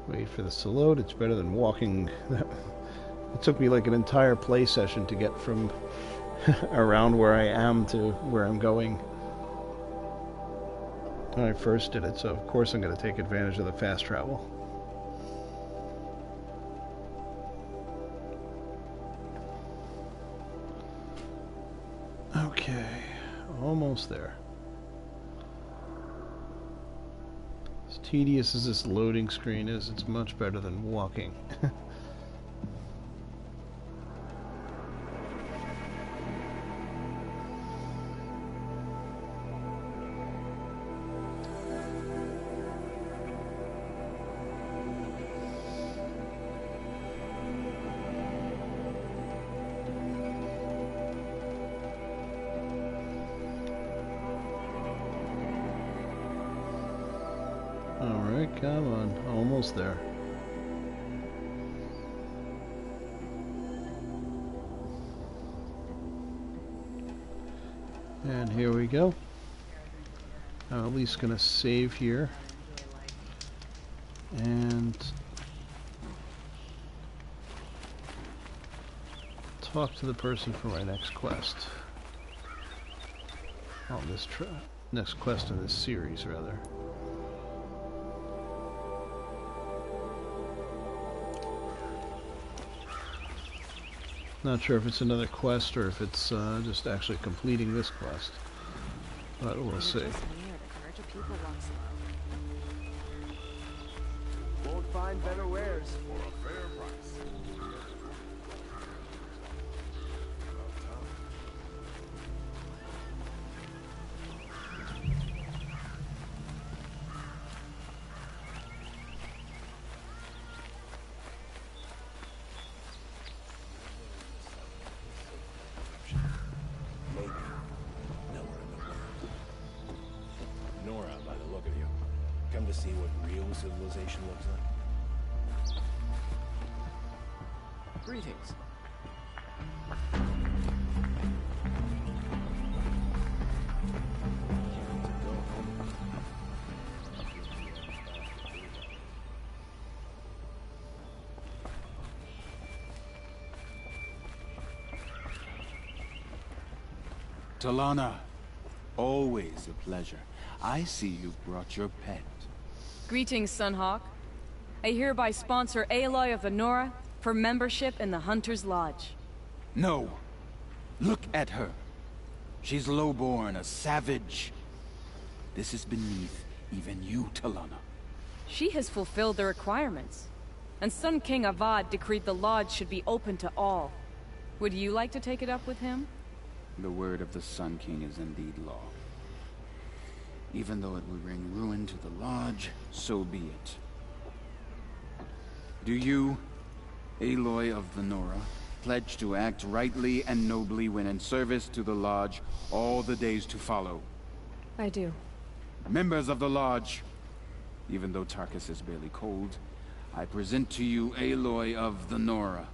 Wait for this to load. It's better than walking. It took me like an entire play session to get from around where I am to where I'm going when I first did it, so of course I'm going to take advantage of the fast travel. Okay, almost there. As tedious as this loading screen is, it's much better than walking. Alright, come on. Almost there. And here we go. I'm at least going to save here. And talk to the person for my next quest. Oh, this next quest in this series, rather. Not sure if it's another quest or if it's just actually completing this quest, but we'll see. Won't find better wares for a fair price. To see what real civilization looks like. Greetings. Talana, always a pleasure. I see you've brought your pet. Greetings, Sunhawk. I hereby sponsor Aloy of the Nora for membership in the Hunter's Lodge. No. Look at her. She's lowborn, a savage. This is beneath even you, Talana. She has fulfilled the requirements. And Sun King Avad decreed the Lodge should be open to all. Would you like to take it up with him? The word of the Sun King is indeed law. Even though it would bring ruin to the Lodge, so be it. Do you, Aloy of the Nora, pledge to act rightly and nobly when in service to the Lodge all the days to follow? I do. Members of the Lodge, even though Tarkus is barely cold, I present to you Aloy of the Nora.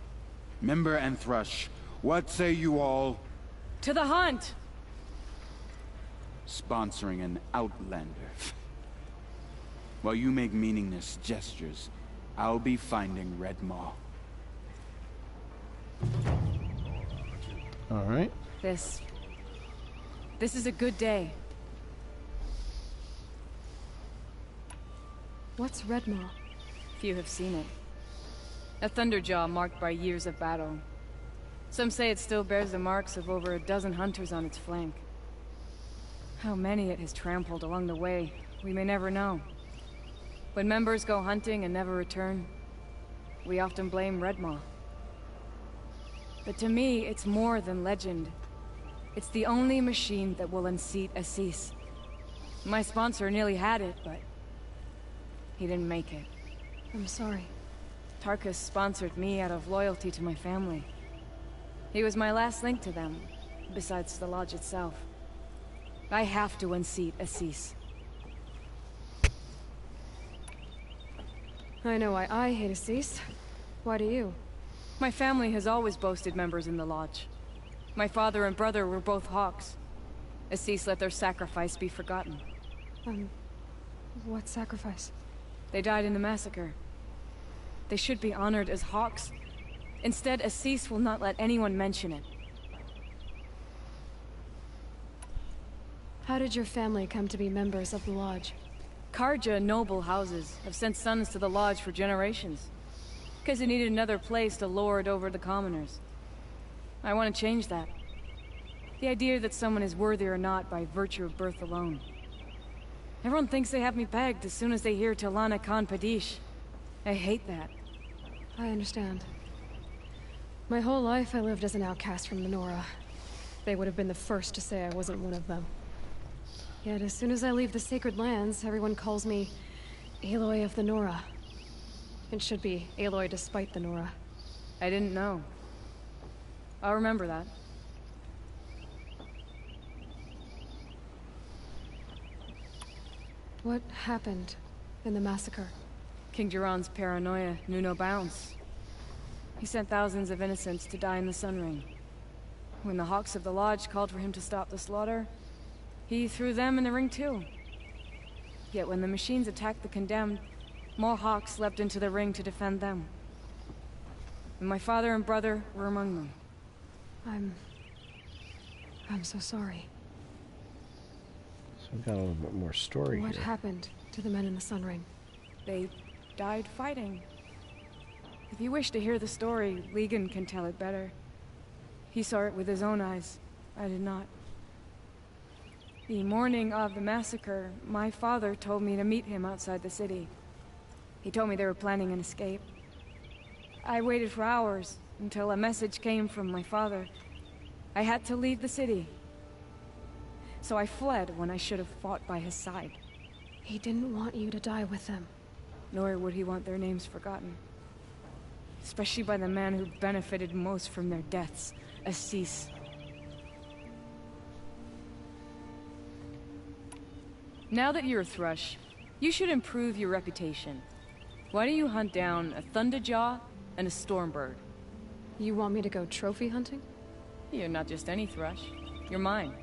Member and Thrush, what say you all? To the hunt! Sponsoring an outlander. While you make meaningless gestures, I'll be finding Red Maw. Alright. This is a good day. What's Redmaw? Few have seen it. A thunderjaw marked by years of battle. Some say it still bears the marks of over a dozen hunters on its flank. How many it has trampled along the way, we may never know. When members go hunting and never return, we often blame Redmaw. But to me, it's more than legend. It's the only machine that will unseat Assis. My sponsor nearly had it, but he didn't make it. I'm sorry. Tarkus sponsored me out of loyalty to my family. He was my last link to them, besides the Lodge itself. I have to unseat Assis. I know why I hate Assis. Why do you? My family has always boasted members in the Lodge. My father and brother were both Hawks. Assis let their sacrifice be forgotten. What sacrifice? They died in the massacre. They should be honored as hawks. Instead, Assis will not let anyone mention it. How did your family come to be members of the Lodge? Karja noble houses have sent sons to the Lodge for generations. Because they needed another place to lord over the commoners. I want to change that. The idea that someone is worthy or not by virtue of birth alone. Everyone thinks they have me pegged as soon as they hear Talana Khan Padish. I hate that. I understand. My whole life I lived as an outcast from the Nora. They would have been the first to say I wasn't one of them. Yet as soon as I leave the sacred lands, everyone calls me Aloy of the Nora. It should be Aloy despite the Nora. I didn't know. I'll remember that. What happened in the massacre? King Jiran's paranoia knew no bounds. He sent thousands of innocents to die in the Sun Ring. When the Hawks of the Lodge called for him to stop the slaughter, he threw them in the ring too. Yet when the machines attacked the condemned, more Hawks leapt into the ring to defend them. And my father and brother were among them. I'm so sorry. So we got a little bit more story What here. happened to the men in the Sun Ring? They died fighting. If you wish to hear the story, Legan can tell it better. He saw it with his own eyes. I did not. The morning of the massacre, my father told me to meet him outside the city. He told me they were planning an escape. I waited for hours until a message came from my father. I had to leave the city. So I fled when I should have fought by his side. He didn't want you to die with them. Nor would he want their names forgotten. Especially by the man who benefited most from their deaths, Assis. Now that you're a Thrush, you should improve your reputation. Why don't you hunt down a Thunderjaw and a Stormbird? You want me to go trophy hunting? You're not just any Thrush. You're mine.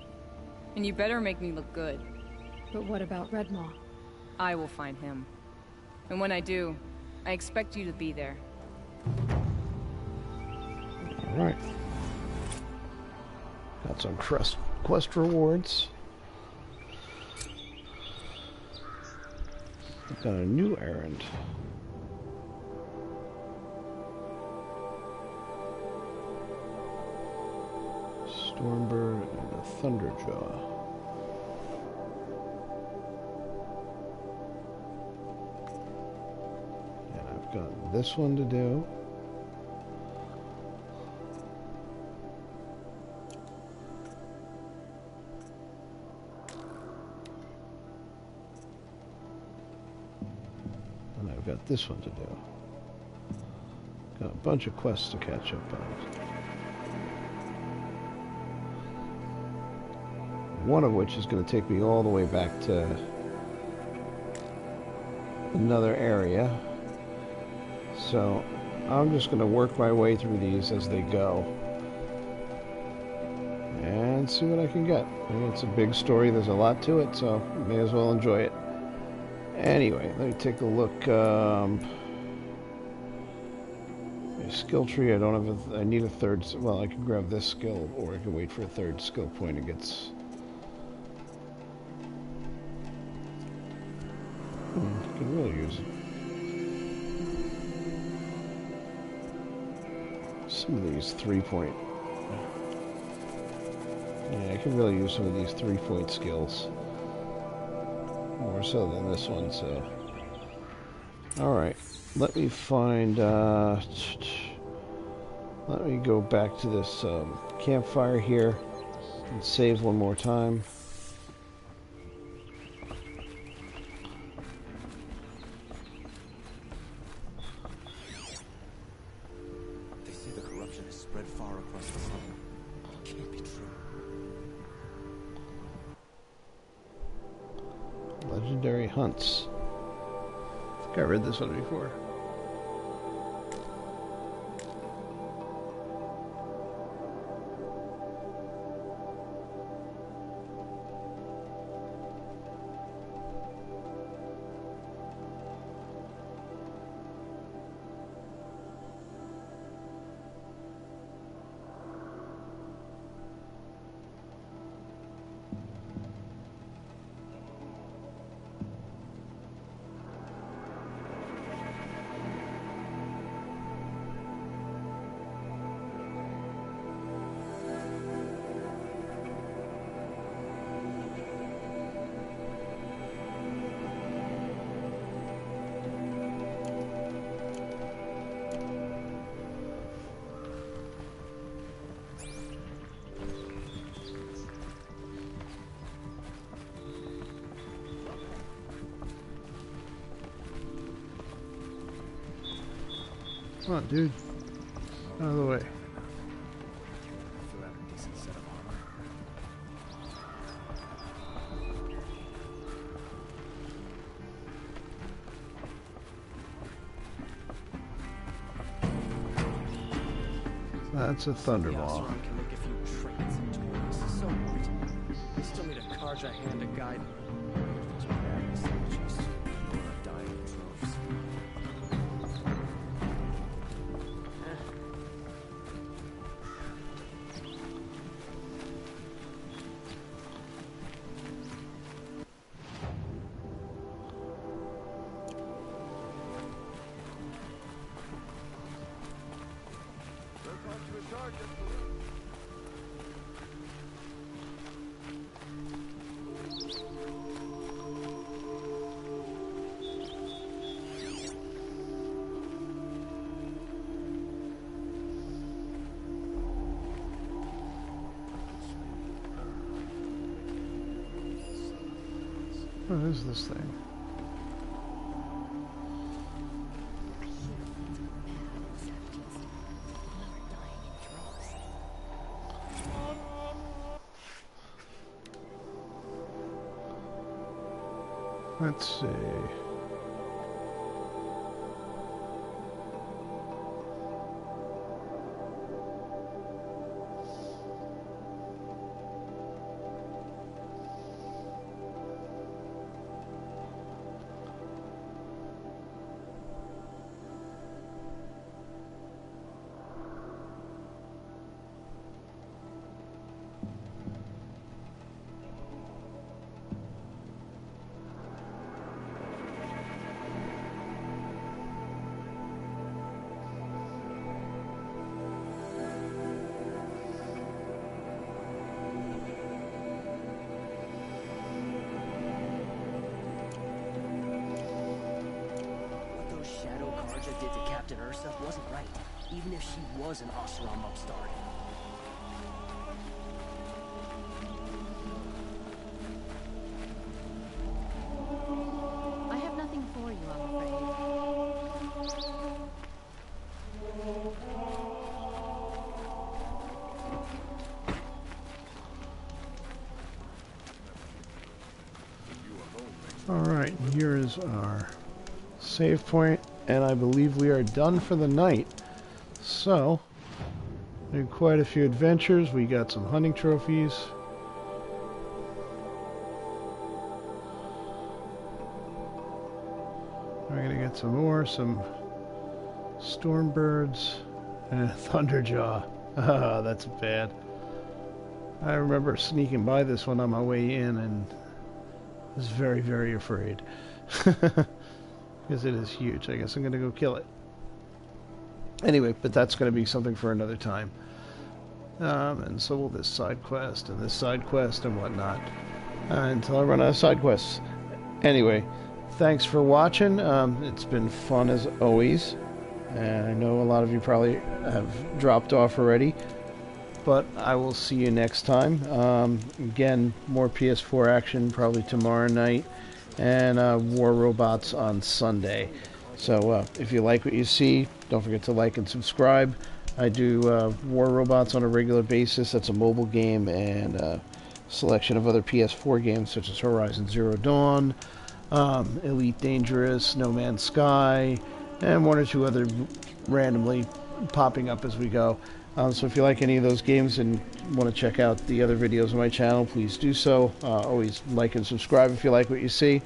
And you better make me look good. But what about Redmaw? I will find him. And when I do, I expect you to be there. Alright. Got some quest rewards. I've got a new errand. Stormbird and a Thunderjaw. And I've got this one to do. And I've got this one to do. Got a bunch of quests to catch up on. One of which is going to take me all the way back to another area. So I'm just going to work my way through these as they go and see what I can get. I mean, it's a big story, there's a lot to it, so may as well enjoy it. Anyway, let me take a look. Skill tree, I don't have I need a third, well, I can grab this skill, or I can wait for a third skill point. It gets could really use it. Some of these 3-point. Yeah, I could really use some of these 3-point skills. More so than this one, so. Alright, let me find, let me go back to this campfire here and save one more time. Legendary hunts. I think I read this one before. Come on, dude. Out of the way. Throw out a decent set of armor. That's a thunderball. Can make a few trinkets and toys. So what? They still need a Karja hand to guide them. Those madness just Nora dying troves. What is this thing? Let's see. Did to Captain Ursa wasn't right, even if she was an Oseram upstart. I have nothing for you, I'm afraid. Alright, here is our save point, and I believe we are done for the night. So, did quite a few adventures. We got some hunting trophies. We're gonna get some more, some stormbirds, and a thunderjaw. Ah, that's bad. I remember sneaking by this one on my way in and was very, very afraid. Because it is huge. I guess I'm going to go kill it. Anyway, but that's going to be something for another time. And so will this side quest and this side quest and whatnot. Until I run out of side quests. Anyway, thanks for watching. It's been fun as always. And I know a lot of you probably have dropped off already. But I will see you next time. Again, more PS4 action probably tomorrow night. And War Robots on Sunday. So if you like what you see, don't forget to like and subscribe. I do War Robots on a regular basis. That's a mobile game, and a selection of other PS4 games such as Horizon Zero Dawn, Elite Dangerous, No Man's Sky, and one or two other randomly popping up as we go. So if you like any of those games and want to check out the other videos on my channel, please do so. Always like and subscribe if you like what you see,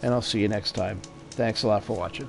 and I'll see you next time. Thanks a lot for watching.